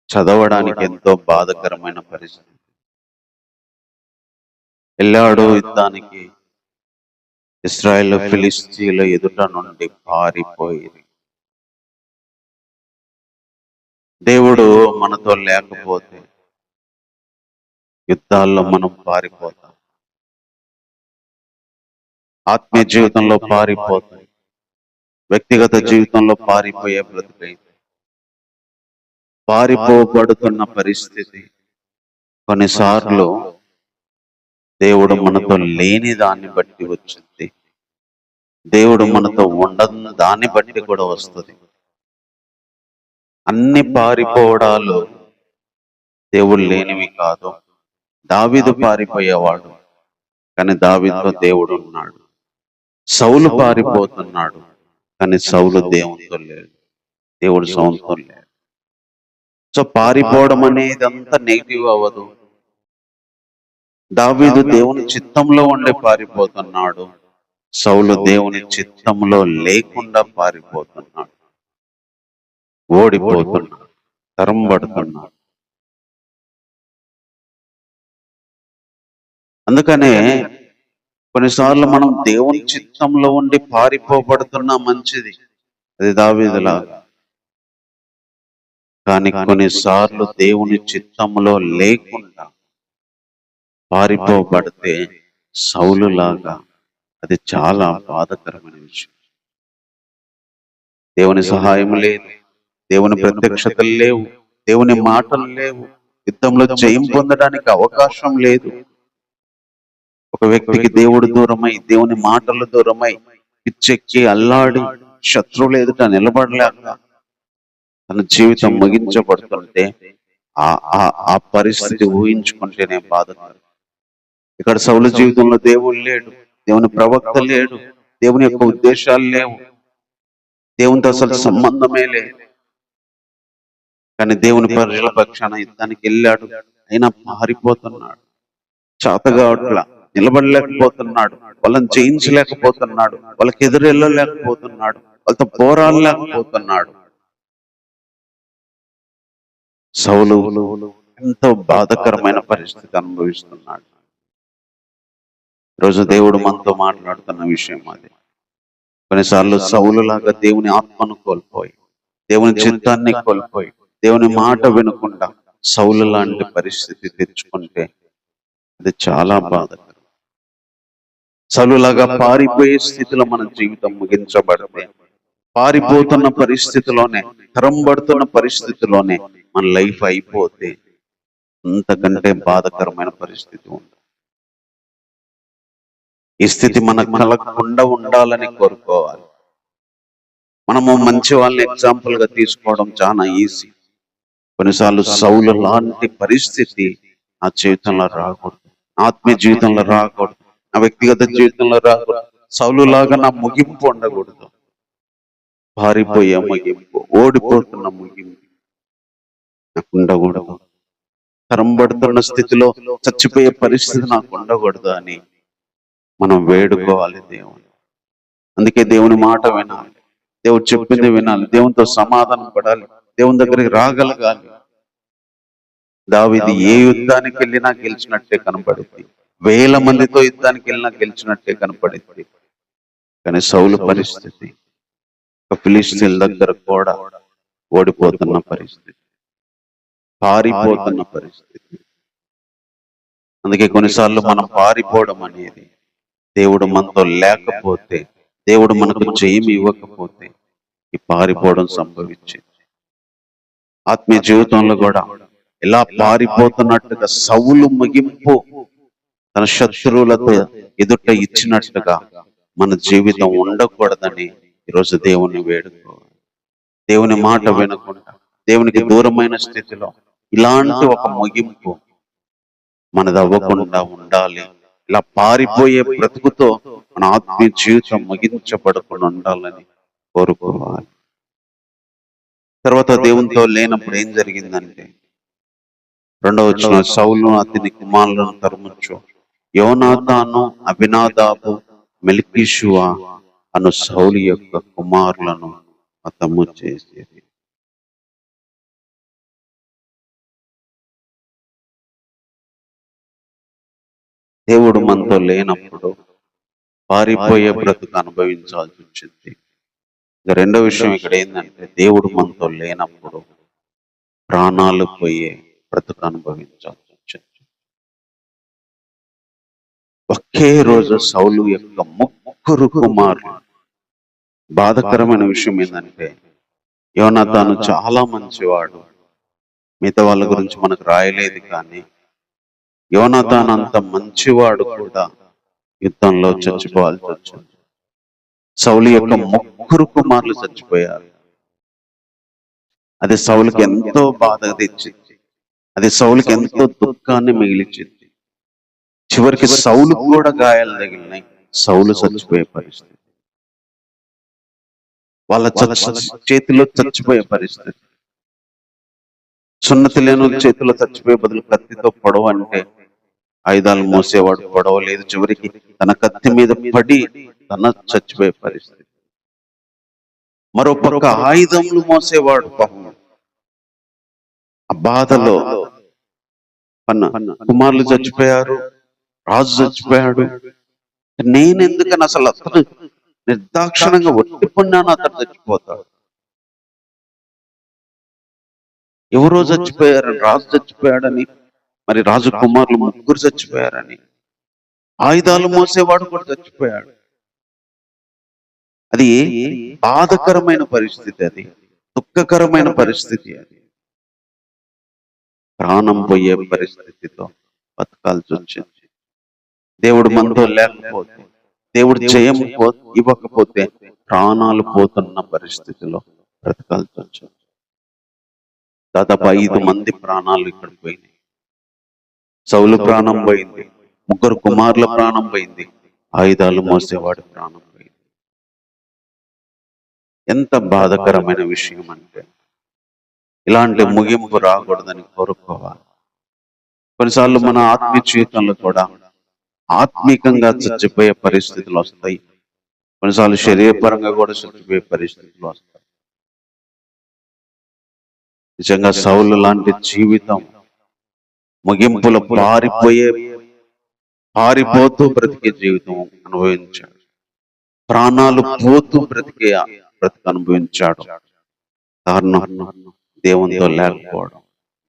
A: చదవడానికి ఎంతో బాధకరమైన పరిస్థితి. వెళ్ళాడు యుద్ధానికి, ఇశ్రాయేలు ఫిలిస్తీన్ల ఎదుట నుండి పారిపోయి. దేవుడు మనతో లేకపోతే యుద్ధాల్లో మనం పారిపోతాం, ఆత్మీయ జీవితంలో పారిపోతాం, వ్యక్తిగత జీవితంలో పారిపోయే బ్రతుకైతే పారిపోబడుతున్న పరిస్థితి. కొన్నిసార్లు దేవుడు మనతో లేని దాన్ని బట్టి వచ్చింది, దేవుడు మనతో ఉండని దాన్ని బట్టి కూడా వస్తుంది. అన్ని పారిపోవడాలు దేవుడు లేనివి కాదు. దావీదు పారిపోయేవాడు, కానీ దావీదుతో దేవుడు ఉన్నాడు. సౌలు పారిపోతున్నాడు, కానీ సౌలు దేవునితో లేడు, దేవుడు సౌలుతో లేడు. సో పారిపోవడం అనేది అంతా నెగిటివ్ అవ్వదు. దావీదు దేవుని చిత్తంలో ఉండి పారిపోతున్నాడు, సౌలు దేవుని చిత్తంలో లేకుండా పారిపోతున్నాడు, ఓడిపోతున్నాడు, తరంబడుతున్నాడు. అందుకనే కొన్నిసార్లు మనం దేవుని చిత్తంలో ఉండి పారిపోబడుతున్నా మంచిది, అది దావీదులాగా. కానీ కొన్నిసార్లు దేవుని చిత్తంలో లేకుండా పారిపోబడితే సౌలులాగా అది చాలా బాధకరమైన విషయం. దేవుని సహాయం లేదు, దేవుని ప్రత్యక్షతలు లేవు, దేవుని మాటలు లేవు, యుద్ధంలో జయం పొందడానికి అవకాశం లేదు. ఒక వ్యక్తికి దేవుడు దూరమై, దేవుని మాటలు దూరమై, పిచ్చెక్కి అల్లాడి శత్రువులు ఎదుట నిలబడలేక తన జీవితం ముగించబడుతుంటే ఆ పరిస్థితి ఊహించుకుంటేనే బాధకరం. ఇక్కడ సౌలు జీవితంలో దేవుడు లేడు, దేవుని ప్రవక్త లేడు, దేవుని యొక్క ఉద్దేశాలు లేవు, దేవునితో అసలు సంబంధమే లేదు. కానీ దేవుని ప్రజల పక్షాన యుద్ధానికి వెళ్ళాడు, అయినా పారిపోతున్నాడు, చేతగాట్లా నిలబడలేకపోతున్నాడు, వాళ్ళని జయించలేకపోతున్నాడు, వాళ్ళకి ఎదురెళ్ళలేకపోతున్నాడు, వాళ్ళతో పోరాడలేకపోతున్నాడు. సౌలు ఎంతో బాధకరమైన పరిస్థితి అనుభవిస్తున్నాడు. రోజు దేవుడు మనతో మాట్లాడుతున్న విషయం అది. కొన్నిసార్లు సౌలులాగా దేవుని ఆత్మను కోల్పోయి, దేవుని చిత్తాన్ని కోల్పోయి, దేవుని మాట వినకుండా సౌలు లాంటి పరిస్థితి తెచ్చుకుంటే అది చాలా బాధకరం. సౌలులాగా పారిపోయే స్థితిలో మన జీవితం ముగించబడితే, పారిపోతున్న పరిస్థితిలోనే, తరంబడుతున్న పరిస్థితిలోనే మన లైఫ్ అయిపోతే అంతకంటే బాధకరమైన పరిస్థితి ఉంది. ఈ స్థితి మనకు కలగకుండా ఉండాలని కోరుకోవాలి. మనము మంచి వాళ్ళని ఎగ్జాంపుల్ గా తీసుకోవడం చాలా ఈజీ. కొన్నిసార్లు సౌలు లాంటి పరిస్థితి నా జీవితంలో రాకూడదు, ఆత్మీయ జీవితంలో రాకూడదు, నా వ్యక్తిగత జీవితంలో రాకూడదు. సౌలు లాగా నా ముగింపు ఉండకూడదు. పారిపోయే ముగింపు, ఓడిపోతున్న ముగింపు నాకు ఉండకూడదు. తరంబడుతున్న స్థితిలో చచ్చిపోయే పరిస్థితి నాకు ఉండకూడదు అని మనం వేడుకోవాలి దేవుని. అందుకే దేవుని మాట వినాలి, దేవుడు చెప్పింది వినాలి, దేవునితో సమాధానం పడాలి, దేవుని దగ్గరికి రాగలగాలి. దావీదు ఏ యుద్ధానికి వెళ్ళినా గెలిచినట్టే కనపడింది, 1000 మందితో యుద్ధానికి వెళ్ళినా గెలిచినట్టే కనపడింది. కానీ సౌలు పరిస్థితి, ఒక ఫిలిష్తీయుల దగ్గర కూడా ఓడిపోతున్న పరిస్థితి, పారిపోతున్న పరిస్థితి. అందుకే కొన్నిసార్లు మనం పారిపోవడం అనేది, దేవుడు మనతో లేకపోతే, దేవుడు మనకు జయం ఇవ్వకపోతే ఈ పారిపోవడం సంభవించింది. ఆత్మీయ జీవితంలో కూడా ఇలా పారిపోతున్నట్టుగా సౌలు ముగింపు తన శత్రువులతో ఎదుట ఇచ్చినట్టుగా మన జీవితం ఉండకూడదని ఈరోజు దేవుని వేడుకోవాలి. దేవుని మాట వినకుండా దేవునికి దూరమైన స్థితిలో ఇలాంటి ఒక ముగింపు మనది అవ్వకుండా ఉండాలి. ఇలా పారిపోయే బ్రతుకుతో మన ఆత్మీయ జీవితం ముగించబడకుండా ఉండాలని కోరుకోవాలి. తర్వాత దేవునితో లేనప్పుడు ఏం జరిగిందంటే, 2వ వచనం, సౌలు అతని కుమారులను తరుముచు యోనాతాను, అబినాదాబు, మెల్కీషువా అను సౌలు యొక్క కుమారులను హతము చేసేది. దేవుడు మనతో లేనప్పుడు పారిపోయే బ్రతుకు అనుభవించాల్సి వచ్చింది. రెండో విషయం ఇక్కడ ఏంటంటే, దేవుడు మనతో లేనప్పుడు ప్రాణాలు పోయే బ్రతుకు అనుభవించాల్సి వచ్చింది. ఒకే రోజు సౌలు యొక్క 3 కుమారులు. బాధకరమైన విషయం ఏంటంటే, యోనాతాను చాలా మంచివాడు, మిగతా వాళ్ళ గురించి మనకు రాయలేదు, కానీ యోనాతాను అంత మంచివాడు కూడా యుద్ధంలో చచ్చిపోవాల్సి వచ్చింది. సౌలు యొక్క 3 కుమారులు చచ్చిపోయారు. అది సౌలుకి ఎంతో బాధ తెచ్చింది, అది సౌలుకి ఎంతో దుఃఖాన్ని మిగిలిచింది. చివరికి సౌలు కూడా గాయాలు తగిలినాయి, సౌలు చచ్చిపోయే పరిస్థితి, వాళ్ళ చేతిలో చచ్చిపోయే పరిస్థితి. సున్నతి లేని చేతిలో చచ్చిపోయే బదులు కత్తితో పొడవ అంటే, ఆయుధాలు మోసేవాడు పొడవ లేదు, చివరికి తన కత్తి మీద పడి తన చచ్చిపోయే పరిస్థితి. మరో పక్క ఆయుధములు మోసేవాడు పాపం, ఆ బాధలో కుమారులు చచ్చిపోయారు, రాజు చచ్చిపోయాడు. నేనెందుకని అసలు అతను నిర్దాక్షిణంగా ఒట్టిపోయినాను, అతను చచ్చిపోతాడు. ఎవరో చచ్చిపోయారని, రాజు చచ్చిపోయాడని, మరి రాజు కుమారులు 3 చచ్చిపోయారని, ఆయుధాలు మోసేవాడు కూడా చచ్చిపోయాడు. అది బాధకరమైన పరిస్థితి, అది దుఃఖకరమైన పరిస్థితి, అది ప్రాణం పోయే పరిస్థితితో బతకాల్సి వచ్చింది. దేవుడు మనతో లేకపోతే, దేవుడు జయం ఇవ్వకపోతే ప్రాణాలు పోతున్న పరిస్థితిలో బ్రతకాల్సి వచ్చింది. దాదాపు 5 మంది ప్రాణాలు ఇక్కడ పోయినాయి. సౌలు ప్రాణం పోయింది, 3 కుమారుల ప్రాణం పోయింది, ఆయుధాలు మోసేవాడి ప్రాణం పోయింది. ఎంత బాధకరమైన విషయం అంటే, ఇలాంటి ముగింపు రాకూడదని కోరుకోవాలి. కొన్నిసార్లు మన ఆత్మీయ జీవితంలో కూడా ఆత్మీకంగా చచ్చిపోయే పరిస్థితులు వస్తాయి, కొన్నిసార్లు శరీరపరంగా కూడా చచ్చిపోయే పరిస్థితులు వస్తాయి. నిజంగా సౌలు లాంటి జీవితం ముగింపులో పారిపోతూ బ్రతికే జీవితం అనుభవించాడు. ప్రాణాలు పోతూ బ్రతికే బ్రతికి అనుభవించాడు. కారణం దేవునితో లేకపోవడం,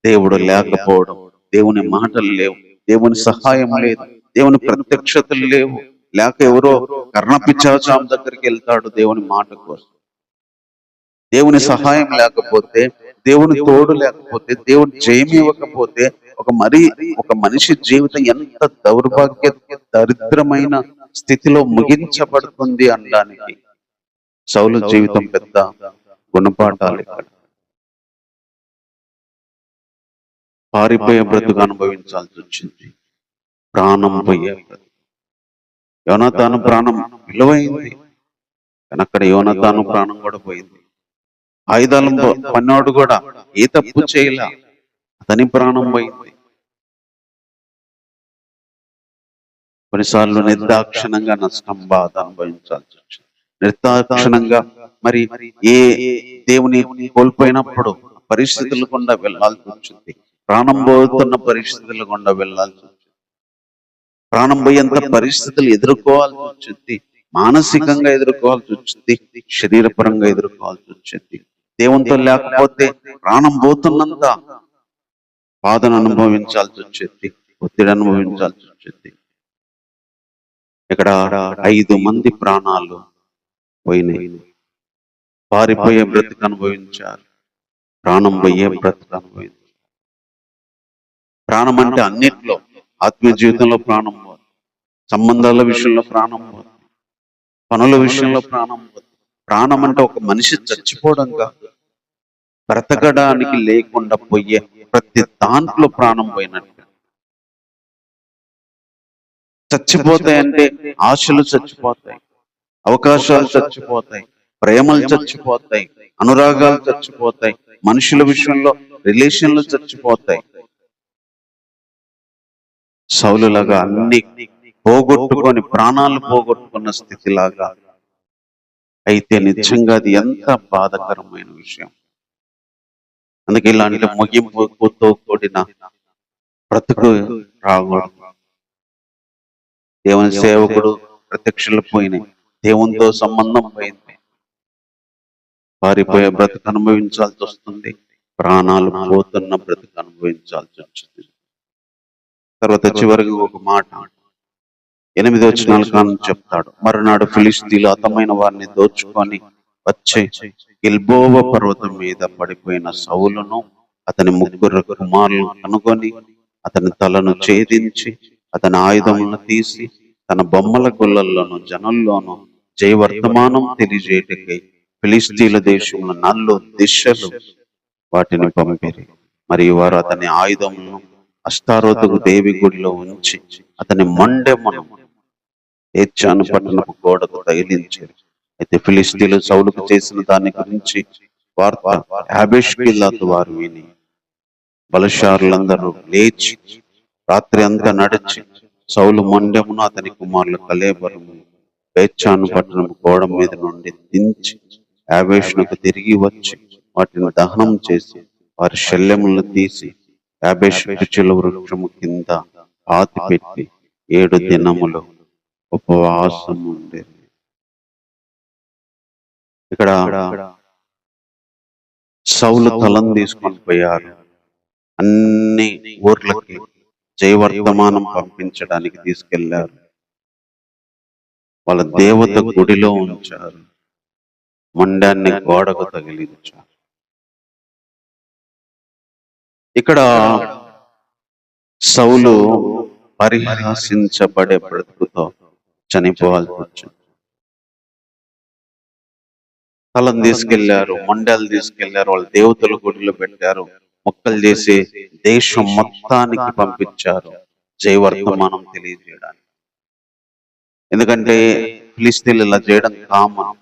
A: దేవుడు లేకపోవడం, దేవుని మాటలు లేవు, దేవుని సహాయం లేదు, దేవుని ప్రత్యక్షతలు లేవు. లేక ఎవరో కర్ణపిశాచం దగ్గరికి వెళ్తాడు దేవుని మాట కోసం. దేవుని సహాయం లేకపోతే, దేవుని తోడు లేకపోతే, దేవుని జయం ఇవ్వకపోతే ఒక మనిషి జీవితం ఎంత దరిద్రమైన స్థితిలో ముగించబడుతుంది అనడానికి సౌలు జీవితం పెద్ద గుణపాఠాలు. ఇక్కడ పారిపోయే బ్రతుకు అనుభవించాల్సి వచ్చింది, ప్రాణం పోయే బ్రతుకు. యోనాతాను ప్రాణం విలువైంది, కానీ అక్కడ యోనాతాను ప్రాణం కూడా పోయింది. ఆయుధాలు పన్నోడు కూడా ఏ తప్పు చేయలే, అతని ప్రాణం పోయింది. కొన్నిసార్లు నిర్దాక్షిణంగా నష్టం, బాధ అనుభవించాల్సి వచ్చింది. నిర్దాక్షిణంగా మరి ఏ దేవుని కోల్పోయినప్పుడు పరిస్థితులు గుండా వెళ్లాల్సి వచ్చింది. ప్రాణం పోతున్న పరిస్థితుల గుండా వెళ్లాల్సి వచ్చింది. ప్రాణం పోయేంత పరిస్థితులు ఎదుర్కోవాల్సి వచ్చింది. మానసికంగా ఎదుర్కోవాల్సి వచ్చింది, శరీరపరంగా ఎదుర్కోవాల్సి వచ్చింది. దేవునితో లేకపోతే ప్రాణం పోతున్నంత బాధను అనుభవించాల్సి వచ్చేది, ఒత్తిడి అనుభవించాల్సి వచ్చేది. ఇక్కడ 5 మంది ప్రాణాలు పోయినాయి. పారిపోయే బ్రతుకు అనుభవించారు, ప్రాణం పోయే బ్రతుకు అనుభవించారు. ప్రాణం అంటే అన్నిట్లో, ఆత్మీయ జీవితంలో ప్రాణం పోదు, సంబంధాల విషయంలో ప్రాణం పోదు, పనుల విషయంలో ప్రాణం పోదు. ప్రాణం అంటే ఒక మనిషి చచ్చిపోవడం కాదు, బ్రతకడానికి లేకుండా పోయే ప్రతి దాంట్లో ప్రాణం పోయినట్టు. చచ్చిపోతాయంటే ఆశలు చచ్చిపోతాయి, అవకాశాలు చచ్చిపోతాయి, ప్రేమలు చచ్చిపోతాయి, అనురాగాలు చచ్చిపోతాయి, మనుషుల విషయంలో రిలేషన్లు చచ్చిపోతాయి. సౌలులాగా అన్ని పోగొట్టుకొని ప్రాణాలు పోగొట్టుకున్న స్థితిలాగా అయితే నిజంగా అది ఎంత బాధకరమైన విషయం. అందుకే ఇలాంటి ముగింపుతో కూడిన బ్రతుకు రాకూడదు. దేవుని సేవకుడు ప్రత్యక్షలు పోయినాయి, దేవునితో సంబంధం పోయింది, పారిపోయే బ్రతుకు అనుభవించాల్సి వస్తుంది, ప్రాణాలు పోతున్న బ్రతుకు అనుభవించాల్సి వచ్చింది. తర్వాత చివరికి ఒక మాట 8వ వచనాలు చెప్తాడు. మరునాడు ఫిలిష్తీయులు హతమైన వారిని దోచుకొని వచ్చి గిల్బోవ పర్వతం మీద పడిపోయిన సౌలును అతని 3 కుమారులను కనుగొని అతని తలను ఛేదించి అతని ఆయుధములను తీసి తన బొమ్మల గుళ్ళల్లోనూ జనుల్లోనూ జయవర్తమానం తెలియజేయటకై ఫిలిష్తీయుల దేశంలో 4 దిశలు వాటిని పంపిరి. మరియు వారు అతని ఆయుధములను అష్టారోతుకు దేవి గుడిలో ఉంచి అతని మొండెమును ఏర్చాను పట్టణపు గోడకు తగిలించారు. అయితే ఫిలిష్తీయులు సౌలుకు చేసిన దాని గురించి వార్త యాబేష్గిలాతు వారు విని బలశారులందరూ లేచి రాత్రి అంతా నడిచి సౌలు మొండెమును అతని కుమారులు కలేబరము బేత్షాను పట్టణం గోడ మీద నుండి దించి యాబేషునకు తిరిగి వచ్చి వాటిని దహనం చేసి వారి శల్యములను తీసి యాబేషు పిచ్చుల వృక్షము కింద పాతి పెట్టి 7 దినములు ఉపవాసం ఉండేది. ఇక్కడ సౌలు తలను తీసుకొని పోయారు, అన్ని ఊర్లకి జయవర్తమానం పంపించడానికి తీసుకెళ్లారు, వాళ్ళ దేవత గుడిలో ఉంచారు, మొండాన్ని గోడకు తగిలించారు. ఇక్కడ సౌలు పరిహాసించబడే బ్రతుకుతో చనిపోవాల్సి వచ్చింది. తలను తీసుకెళ్లారు, మొండాలు తీసుకెళ్లారు, వాళ్ళ దేవతల గుడిలో పెట్టారు, మొక్కలు చేసి దేశం మొత్తానికి పంపించారు జయవర్తమానం తెలియజేయడానికి. ఎందుకంటే ఫిలిష్తీయులు ఇలా చేయడం కామన్.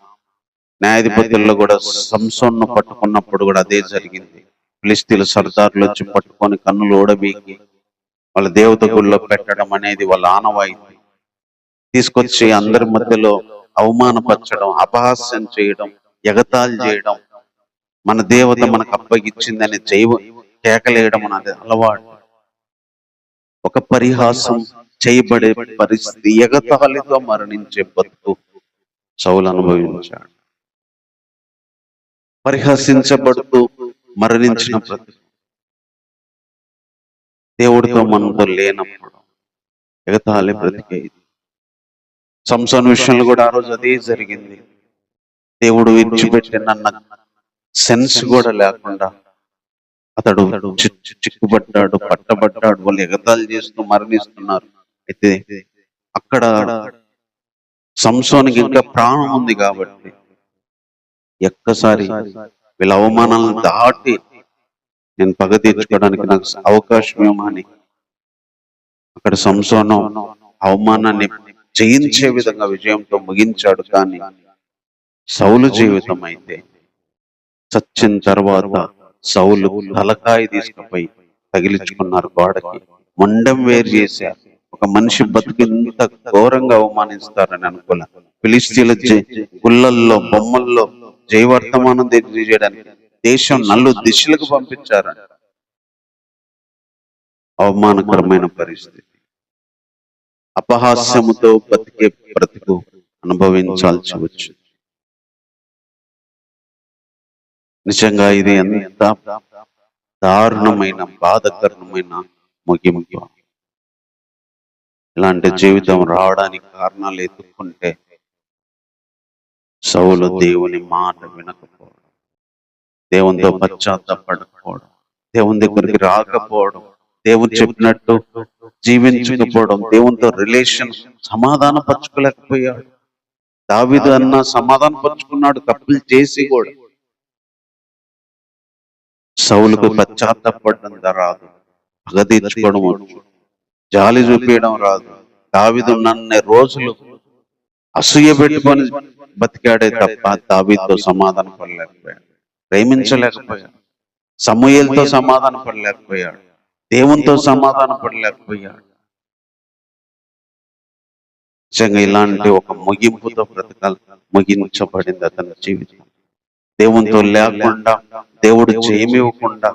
A: న్యాయాధిపతుల్లో కూడా సంసోన్ను పట్టుకున్నప్పుడు కూడా అదే జరిగింది. ఫిలిష్తీయులు సర్దారులు వచ్చి పట్టుకొని కన్నులు ఓడబీకి వాళ్ళ దేవత గుడిలో పెట్టడం అనేది వాళ్ళ ఆనవాయితీ. తీసుకొచ్చి అందరి మధ్యలో అవమానపరచడం, అపహాస్యం చేయడం, ఎగతాళి చేయడం, మన దేవత మనకు అప్పగిచ్చిందని కేకలేయడం అనేది అలవాటు. ఒక పరిహాసం చేయబడే పరిస్థితి, ఎగతాళితో మరణించే బతుకు సౌలు అనుభవించాడు. పరిహసించబడుతూ మరణించిన బ్రతుకు, దేవుడితో మనతో లేనప్పుడు ఎగతాళి బ్రతికేది. సంసోను విషయంలో కూడా ఆ రోజు అదే జరిగింది. దేవుడు విడిచిపెట్టినన్న సెన్స్ కూడా లేకుండా అతడు చిక్కుబడ్డాడు, పట్టబడ్డాడు. వాళ్ళు ఎగతాళి చేస్తూ మరణిస్తున్నారు. అయితే అక్కడ సంసోనికి ఇంకా ప్రాణం ఉంది కాబట్టి ఒక్కసారి వీళ్ళ అవమానాలను దాటి నేను పగ తీర్చుకోవడానికి నాకు అవకాశం ఏమని అక్కడ సంసోను అవమానాన్ని జయించే విధంగా విజయంతో ముగించాడు. కానీ సౌలు జీవితం అయితే చచ్చిన తర్వాత సౌలు తలకాయ తీసుకుపోయి తగిలించుకున్నారు గోడకి, మొండం వేరు చేశారు. ఒక మనిషి బతుకు ఇంత ఘోరంగా అవమానిస్తారని అనుకోలే. ఫిలిస్తీన్ల గుళ్ళల్లో బొమ్మల్లో జయవర్తమానం తెలియజేయడానికి దేశం నలు దిశలకు పంపించారని. అవమానకరమైన పరిస్థితి, అపహాస్యముతో బతికే బ్రతుకు అనుభవించాల్సి వచ్చింది. నిజంగా ఇది ఎంత దారుణమైన బాధకరమైన ముగింపు. ఇలాంటి జీవితం రావడానికి కారణాలు ఎత్తుక్కుంటే సౌలు దేవుని మాట వినకపోవడం, దేవునితో పశ్చాత్తాపడకపోవడం, దేవుని దగ్గరికి రాకపోవడం, దేవుడు చెప్పినట్టు జీవించకపోవడం, దేవునితో రిలేషన్ సమాధాన పరచుకోలేకపోయాడు. దావీదు అన్న సమాధాన పరుచుకున్నాడు తప్పులు చేసి కూడా. సౌలుకు పశ్చాత్తాపడడం రాదు, పగ తీర్చుకోవడం వచ్చు, జాలి చూపించడం రాదు. దావీదు నన్ను రోజులు అసూయ పెట్టుకొని బతికాడే తప్ప దావీదుతో సమాధాన పడలేకపోయాడు, ప్రేమించలేకపోయాడు, సమూయేలుతో సమాధాన పడలేకపోయాడు, దేవునితో సమాధాన పడలేకపోయాడు. నిజంగా ఇలాంటి ఒక ముగింపుతో బ్రతకాలి ముగించబడింది అతని జీవితం. దేవునితో లేకుండా, దేవుడు చేయమివ్వకుండా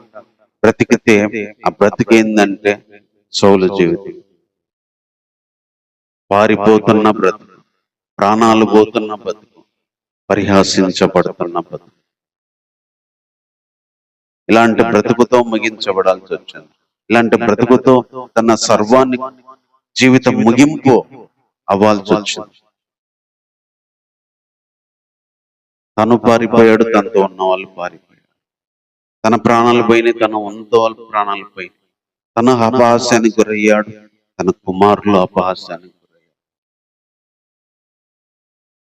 A: బ్రతికితే ఆ బ్రతికేందంటే సౌలు జీవితం. పారిపోతున్న బ్రతుకు, ప్రాణాలు పోతున్న బ్రతుకు, పరిహాసించబడుతున్న బ్రతుకు. ఇలాంటి బ్రతుకుతో ముగించబడాల్సి వచ్చింది. ఇలాంటి బ్రతుకుతో తన సర్వాన్ని జీవితం ముగింపు అవ్వాల్సి వచ్చింది. తను పారిపోయాడు, తనతో ఉన్న వాళ్ళు పారిపోయాడు. తన ప్రాణాలు పోయినాయి, తన ఉన్నతో వాళ్ళ ప్రాణాలు పోయినాయి. తన అపహాస్యానికి గురయ్యాడు, తన కుమారులు అపహాస్యానికి గురయ్యాడు.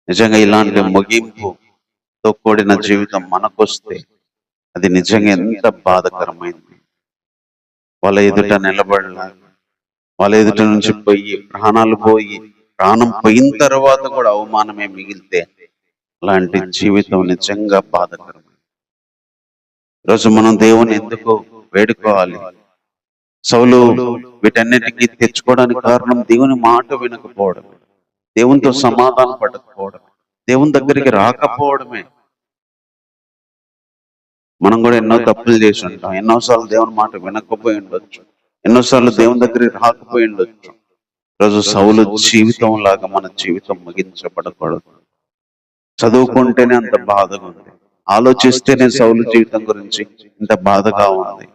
A: నిజంగా ఇలాంటి ముగింపుతో కూడిన జీవితం మనకొస్తే అది నిజంగా ఎంత బాధకరమైంది. వాళ్ళ ఎదుట నిలబడలా, వాళ్ళ ఎదుట నుంచి పోయి ప్రాణాలు పోయి, ప్రాణం పోయిన తర్వాత కూడా అవమానమే మిగిలితే అలాంటి జీవితం నిజంగా బాధకరమైంది. ఈరోజు మనం దేవుని ఎందుకు వేడుకోవాలి? సౌలు వీటన్నిటికీ తెచ్చుకోవడానికి కారణం దేవుని మాట వినకపోవడం, దేవునితో సమాధాన పడకపోవడం, దేవుని దగ్గరికి రాకపోవడమే. మనం కూడా ఎన్నో తప్పులు చేసి ఉంటాం. ఎన్నోసార్లు దేవుని మాట వినకపోయి ఉండొచ్చు, ఎన్నోసార్లు దేవుని దగ్గరికి రాకపోయి ఉండొచ్చు. ఈరోజు సౌలు జీవితం లాగా మన జీవితం ముగించబడకూడదు. చదువుకుంటేనే అంత బాధగా ఉంది, ఆలోచిస్తేనే సౌలు జీవితం గురించి ఇంత బాధగా ఉంది.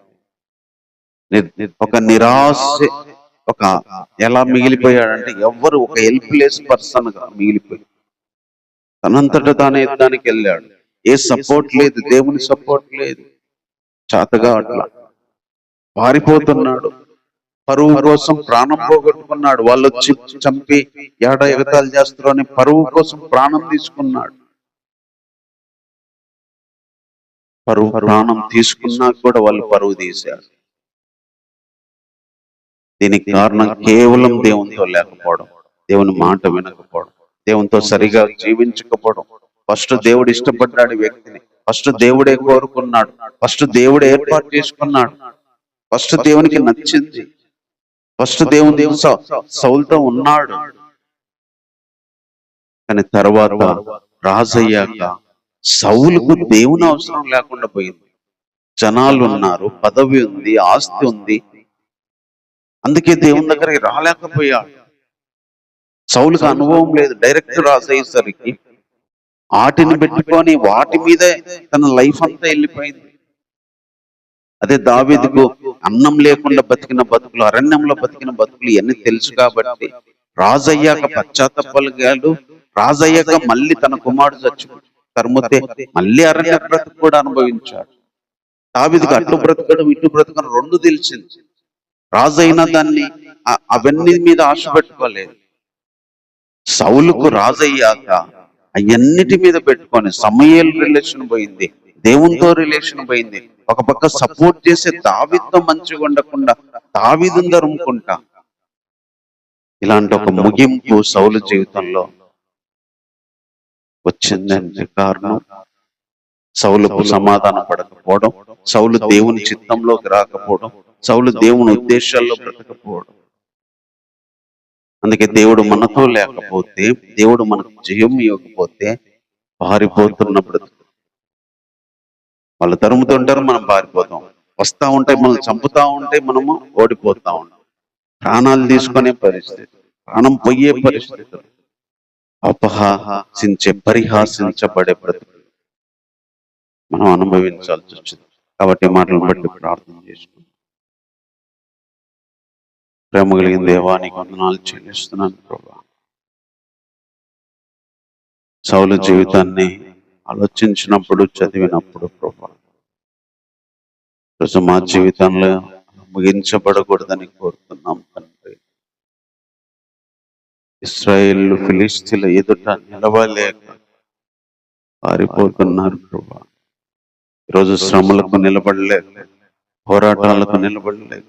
A: ఒక నిరాశ, ఒక ఎలా మిగిలిపోయాడంటే ఎవరు ఒక హెల్ప్లెస్ పర్సన్ గా మిగిలిపోయి తనంతట తానే యుద్ధానికి వెళ్ళాడు. ఏ సపోర్ట్ లేదు, దేవుని సపోర్ట్ లేదు, చాతగా అట్లా పారిపోతున్నాడు. పరువు కోసం ప్రాణం పోగొట్టుకున్నాడు. వాళ్ళు వచ్చి చంపి ఏడ ఎగతాలు చేస్తారు అని పరువు కోసం ప్రాణం తీసుకున్నాడు. ప్రాణం తీసుకున్నా కూడా వాళ్ళు పరువు తీశారు. దీనికి కారణం కేవలం దేవునితో లేకపోవడం, దేవుని మాట వినకపోవడం, దేవునితో సరిగా జీవించకపోవడం. ఫస్ట్ దేవుడు ఇష్టపడ్డాడు వ్యక్తిని, ఫస్ట్ దేవుడే కోరుకున్నాడు, ఫస్ట్ దేవుడు ఏర్పాటు చేసుకున్నాడు, ఫస్ట్ దేవునికి నచ్చింది, ఫస్ట్ దేవుని సౌలుతో ఉన్నాడు. కానీ తర్వాత రాజయ్యాక సౌలుకు దేవుని అవసరం లేకుండా పోయింది. జనాలు ఉన్నారు, పదవి ఉంది, ఆస్తి ఉంది, అందుకే దేవుని దగ్గరికి రాలేకపోయాడు. సౌలుకి అనుభవం లేదు. డైరెక్ట్ రాసేసరికి వాటిని పెట్టుకొని వాటి మీదే తన లైఫ్ అంతా వెళ్ళిపోయింది. అదే దావీదుకు అన్నం లేకుండా బతికిన బతుకులు, అరణ్యంలో బతికిన బతుకులు ఇవన్నీ తెలుసు కాబట్టి రాజయ్యాక పశ్చాత్తపలిగాడు. రాజయ్యాక మళ్ళీ తన కుమారుడు తరుముతే మళ్ళీ అరణ్య బ్రతుకు కూడా అనుభవించాడు. దావీదుకు అట్లు బ్రతకడం ఇటు బ్రతకడం రెండు తెలిసింది. రాజైనా దాన్ని అవన్నీ మీద ఆశ పెట్టుకోలేదు. సౌలుకు రాజయ్యాక అవన్నిటి మీద పెట్టుకొని సమూయేలు రిలేషన్ పోయింది, దేవునితో రిలేషన్ పోయింది. ఒక పక్క సపోర్ట్ చేసే దావీదుతో మంచిగా ఉండకుండా దావీదుని ధరుముకుంటా ఇలాంటి ఒక ముగింపు సౌలు జీవితంలో వచ్చిందంటే కారణం సౌలుకు సమాధానం పడకపోవడం, సౌలు దేవుని చిత్తంలోకి రాకపోవడం, సౌలు దేవుని ఉద్దేశాల్లో బ్రతకపోవడం. అందుకే దేవుడు మనతో లేకపోతే, దేవుడు మనకు జయం ఇవ్వకపోతే పారిపోతున్న బ్రతుకు. వాళ్ళు తరుముతుంటారు, మనం పారిపోతాం. వస్తా ఉంటే మనల్ని చంపుతా ఉంటే మనము ఓడిపోతా ఉంటాం. ప్రాణాలు తీసుకునే పరిస్థితి, ప్రాణం పోయే పరిస్థితులు, పరిహాసించబడే బ్రతుకు మనం అనుభవించాల్సి వచ్చింది. కాబట్టి మాటలను బట్టి ప్రార్థన చేసుకుంటాం. ప్రేమ కలిగిన దేవానికి వందనాలు చెల్లిస్తున్నాను ప్రభా. సౌలు జీవితాన్ని ఆలోచించినప్పుడు, చదివినప్పుడు ప్రభా, రోజు మా జీవితంలో ముగించబడకూడదని కోరుతున్నాం తండ్రి. ఇశ్రాయేలు ఫిలిస్తీన్ల ఎదుట నిలవలేక పారిపోతున్నారు ప్రభా. ఈరోజు శ్రమలకు నిలబడలేక, పోరాటాలకు నిలబడలేక,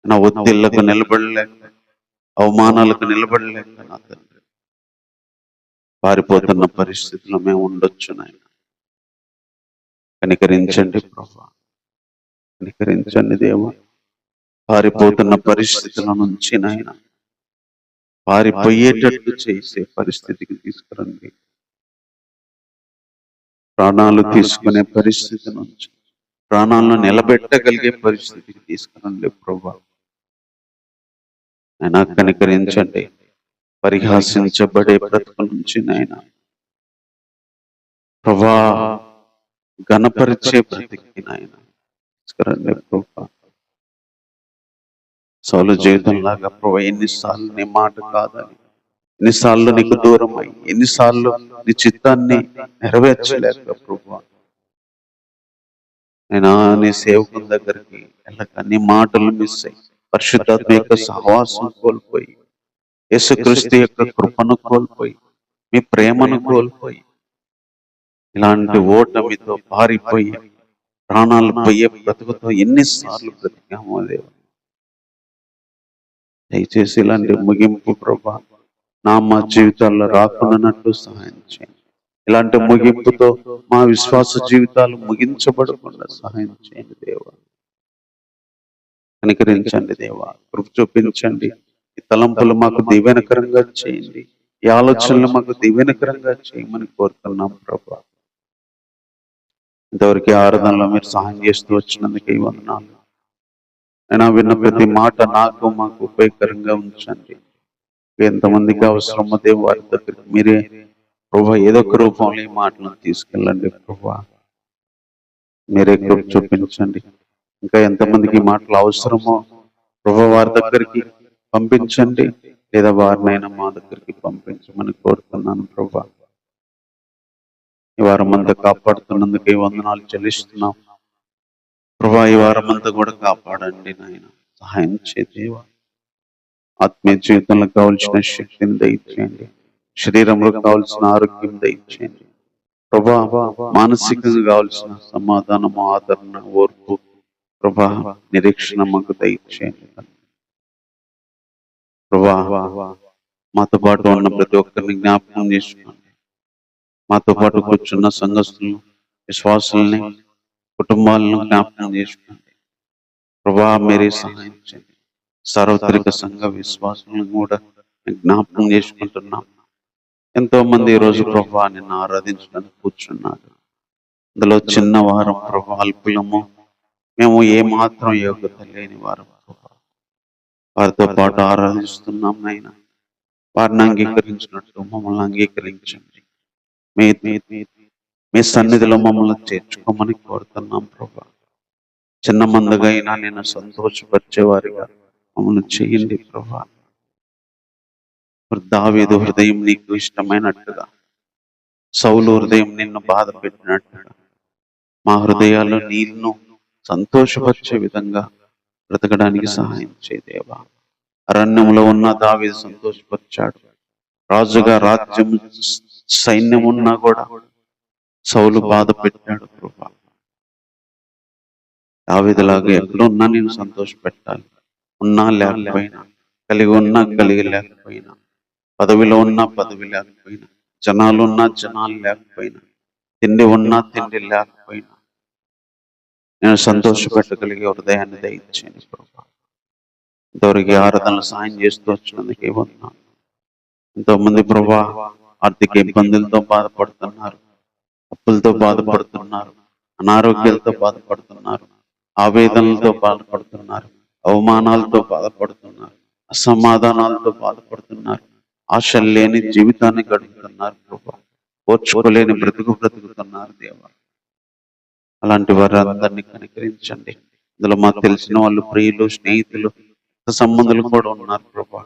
A: నా ఒత్తిళ్లకు నిలబడలేక, అవమానాలకు నిలబడలేక నా తండ్రి పారిపోతున్న పరిస్థితుల్లో మేము ఉండొచ్చు నాయన. కనికరించండి ప్రభా, కనికరించండి దేవా. పారిపోతున్న పరిస్థితుల నుంచి నాయన పారిపోయేటట్టు చేసే పరిస్థితికి తీసుకురండి. ప్రాణాలు తీసుకునే పరిస్థితి నుంచి ప్రాణాలను నిలబెట్టగలిగే పరిస్థితికి తీసుకురండి ప్రభా. అయినా కనికరించండి. పరిహాసించబడే బ్రతుకు నుంచి నాయన ప్రభా ఘనపరిచే బ్రతికి నాయన తీసుకురండి ప్రభా. సౌలు జీవితం లాగా ప్రభా ఎన్నిసార్లు నీ మాట కాదని, ఎన్నిసార్లు నీకు దూరం అయ్యి, ఎన్నిసార్లు నీ చిత్తాన్ని నెరవేర్చలేక ప్రభా నేను నీ సేవకుల దగ్గరికి వెళ్ళక నీ మాటలు మిస్ అయ్యి, పరిశుద్ధాత్మ యొక్క సహవాసం కోల్పోయి, యేసుక్రీస్తు యొక్క కృపను కోల్పోయి, మీ ప్రేమను కోల్పోయి, ఇలాంటి ఓటమితో పారిపోయి ప్రాణాలు పోయే బ్రతుకుతో ఎన్నిసార్లు బ్రతికామో దేవా. దయచేసి ఇలాంటి ముగింపు ప్రభా మా జీవితాల్లో రాకుండానట్లు సహాయం చేయండి. ఇలాంటి ముగింపుతో మా విశ్వాస జీవితాలు ముగించబడకుండా సహాయం చేయండి దేవా. కనికరించండి దేవా, కృప చూపించండి. ఈ తలంపులు మాకు దీవెనకరంగా చేయండి, ఈ ఆలోచనలు మాకు దీవెనకరంగా చేయమని కోరుతున్నాం ప్రభా. ఇంతవరకు ఆరాధనలో మీరు సహాయం చేస్తూ వచ్చినందుకు ఈ వందనాలు. అయినా విన్న ప్రతి మాట మాకు ఉపయోగకరంగా ఉంచండి. ఎంతమందికి అవసరమో దేవు వారి దగ్గరికి మీరే ప్రభా ఏదో ఒక రూపంలో ఈ మాటలను తీసుకెళ్ళండి ప్రభా. మీరే కృప చూపించండి. ఇంకా ఎంతమందికి మాటలు అవసరమో ప్రభా వారి దగ్గరికి పంపించండి, లేదా వారినైనా మా దగ్గరికి పంపించమని కోరుతున్నాను ప్రభా. ఈ వారం అంతా కాపాడుతున్నందుకు ఈ వందనాలు చెల్లిస్తున్నాం ప్రభా. ఈ వారం అంతా కూడా కాపాడండి నాయన, సహాయం చేదేవా. ఆత్మీయ జీవితంలో కావలసిన శక్తిని దయచేయండి, శరీరంలో కావలసిన ఆరోగ్యం దయచేయండి ప్రభా. మానసికంగా కావలసిన సమాధానము, ఆదరణ, ఓర్పు ప్రభా, నిరీక్షణ మాకు దయచేయండి ప్రభా. మాతో పాటు ఉన్న ప్రతి ఒక్కరిని జ్ఞాపకం చేసుకోండి. మాతో పాటు కూర్చున్న సంఘస్థులను, విశ్వాసుల్ని, కుటుంబాలను జ్ఞాపకం చేసుకోండి ప్రభా. మీరే సహాయం చేయండి. సార్వత్రిక సంఘ విశ్వాసాలను కూడా జ్ఞాపకం చేసుకుంటున్నాం. ఎంతో మంది ఈ రోజు ప్రభా నిన్ను ఆరాధించడానికి కూర్చున్నారు. అందులో చిన్న వారం ప్రభా, అల్పులము, మేము ఏమాత్రం యోగ్యత లేని వారం ప్రభా. వారితో పాటు ఆరాధిస్తున్నాం నాయన. వారిని అంగీకరించినట్టు మమ్మల్ని అంగీకరించండి. మీ మీ సన్నిధిలో మమ్మల్ని చేర్చుకోమని కోరుతున్నాం ప్రభా. చిన్న మందగా అయినా నేను సంతోషపరిచేవారిగా మమ్మల్ని చేయండి ప్రభా. దావీదు హృదయం నీకు ఇష్టమైనట్టుగా, సౌలు హృదయం నిన్ను బాధ పెట్టినట్టుగా మా హృదయాల్లో నీళ్లను సంతోషపరిచే విధంగా బ్రతకడానికి సహాయం చేయదేవా. అరణ్యంలో ఉన్న దావీదు సంతోషపరిచాడు. రాజుగా రాజ్యం సైన్యం ఉన్నా కూడా సౌలు బాధ పెట్టాడు ప్రభా. దావీదులాగా ఎక్కడున్నా నేను సంతోషపెట్టాలి. ఉన్నా లేకపోయినా, కలిగి ఉన్నా కలిగి లేకపోయినా, పదవిలో ఉన్నా పదవి లేకపోయినా, జనాలు ఉన్నా జనాలు లేకపోయినా, తిండి ఉన్నా తిండి లేకపోయినా నేను సంతోషపెట్టగలిగే హృదయాన్ని దయచేయండి ప్రభా. ఇంతవరకు ఆరాధనలు సాయం చేస్తూ వచ్చినందుకు ఏమన్నా. ఎంతోమంది ప్రభా ఆర్థిక ఇబ్బందులతో బాధపడుతున్నారు, అప్పులతో బాధపడుతున్నారు, అనారోగ్యాలతో బాధపడుతున్నారు, ఆవేదనలతో బాధపడుతున్నారు, అవమానాలతో బాధపడుతున్నారు, అసమాధానాలతో బాధపడుతున్నారు, ఆశలు లేని జీవితాన్ని గడుపుతున్నారు ప్రభా. ఓర్చుకోలేని బ్రతుకుతున్నారు దేవా. అలాంటి వారందరినీ కనికరించండి. ఇందులో మాకు తెలిసిన వాళ్ళు, ప్రియులు, స్నేహితులు, సంబంధులు కూడా ఉన్నారు ప్రభా.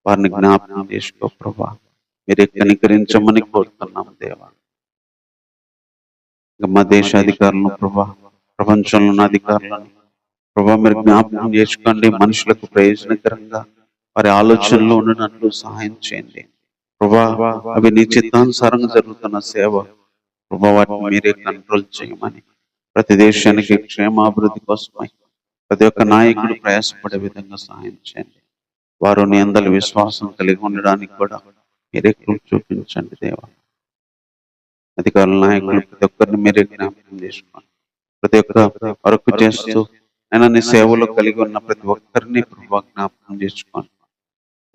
A: వారిని జ్ఞాపకం చేసుకో ప్రభా. మీరే కనికరించమని కోరుతున్నాం దేవా. మా దేశాధికారులను ప్రభా, ప్రపంచంలో ఉన్న అధికారులను ప్రభా మీరు జ్ఞాపకం చేసుకోండి. మనుషులకు ప్రయోజనకరంగా వారి ఆలోచనలో ఉండనట్లు సహాయం చేయండి ప్రభా. అవి నీ చిత్తానుసారంగా జరుగుతున్న సేవ ప్రభా, వాటిని మీరే కంట్రోల్ చేయమని, ప్రతి దేశానికి క్షేమాభివృద్ధి కోసమై ప్రతి ఒక్క నాయకుడు ప్రయాసపడే విధంగా సహాయం చేయండి. వారు నీ అందరి విశ్వాసం కలిగి ఉండడానికి కూడా మీరే చూపించండి దేవా. అధికారుల నాయకులు ప్రతి ఒక్కరిని మీరే జ్ఞాపకం చేసుకోండి. ప్రతి ఒక్క వర్క్ చేస్తూ అయినా నీ సేవలో కలిగి ఉన్న ప్రతి ఒక్కరిని ప్రభా జ్ఞాపకం చేసుకోండి.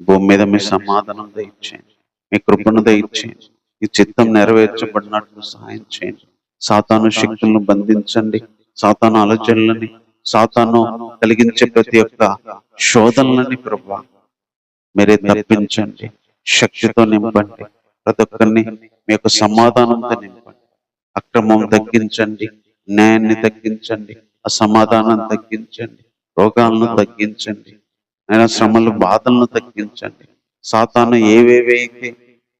A: భూమి మీద మీ సమాధానం దయచేయండి, మీ కృపను దయచేయండి, ఈ చిత్తం నెరవేర్చబడినట్లు సహాయం చేయండి. సాతాను శక్తులను బంధించండి. సాతాను ఆలోచనలని, సాతాను కలిగించే ప్రతి ఒక్క శోధనలని ప్రభా మీరే తప్పించండి. శక్తితో నింపండి. ప్రతి ఒక్కరిని మీ యొక్క సమాధానంతో నింపండి. అక్రమం తగ్గించండి, న్యాయాన్ని తగ్గించండి, అసమాధానం తగ్గించండి, రోగాలను తగ్గించండి, ఆయన శ్రమలు బాధలను తగ్గించండి. సాతాను ఏవేవైతే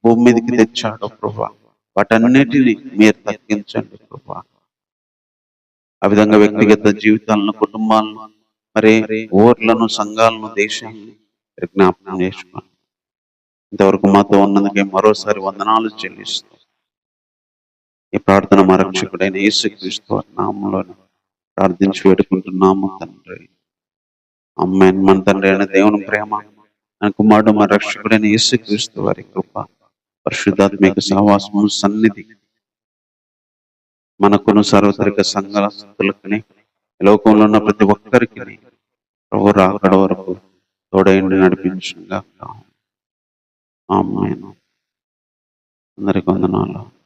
A: భూమి మీదకి తెచ్చాడో ప్రభా వాటన్నిటిని మీరు తగ్గించండి ప్రభా. ఆ విధంగా వ్యక్తిగత జీవితాలను, కుటుంబాలను, మరి ఊర్లను, సంఘాలను, దేశాలను జ్ఞాపకం చేసుకోండి. ఇంతవరకు మాతో ఉన్నందుకే మరోసారి వందనాలు చెల్లిస్తూ ఈ ప్రార్థన మా రక్షకుడైన యేసుక్రీస్తు నామములో ప్రార్థించి వేడుకుంటున్నాము తండ్రి. ఆమేన్. మన తండ్రి అయిన దేవుని ప్రేమ, మన కుమారుడు మా రక్షకుడైన యేసుక్రీస్తు వారి కృప, పరిశుద్ధాత్మిక సహవాసము, సన్నిధి మనకును సార్వత్రిక సంఘాలకుని లోకంలో ఉన్న ప్రతి ఒక్కరికి ప్రభు రాకడ వరకు తోడైండి నడిపించుగా. ఆమేన్. అందరికీ వందనాలు.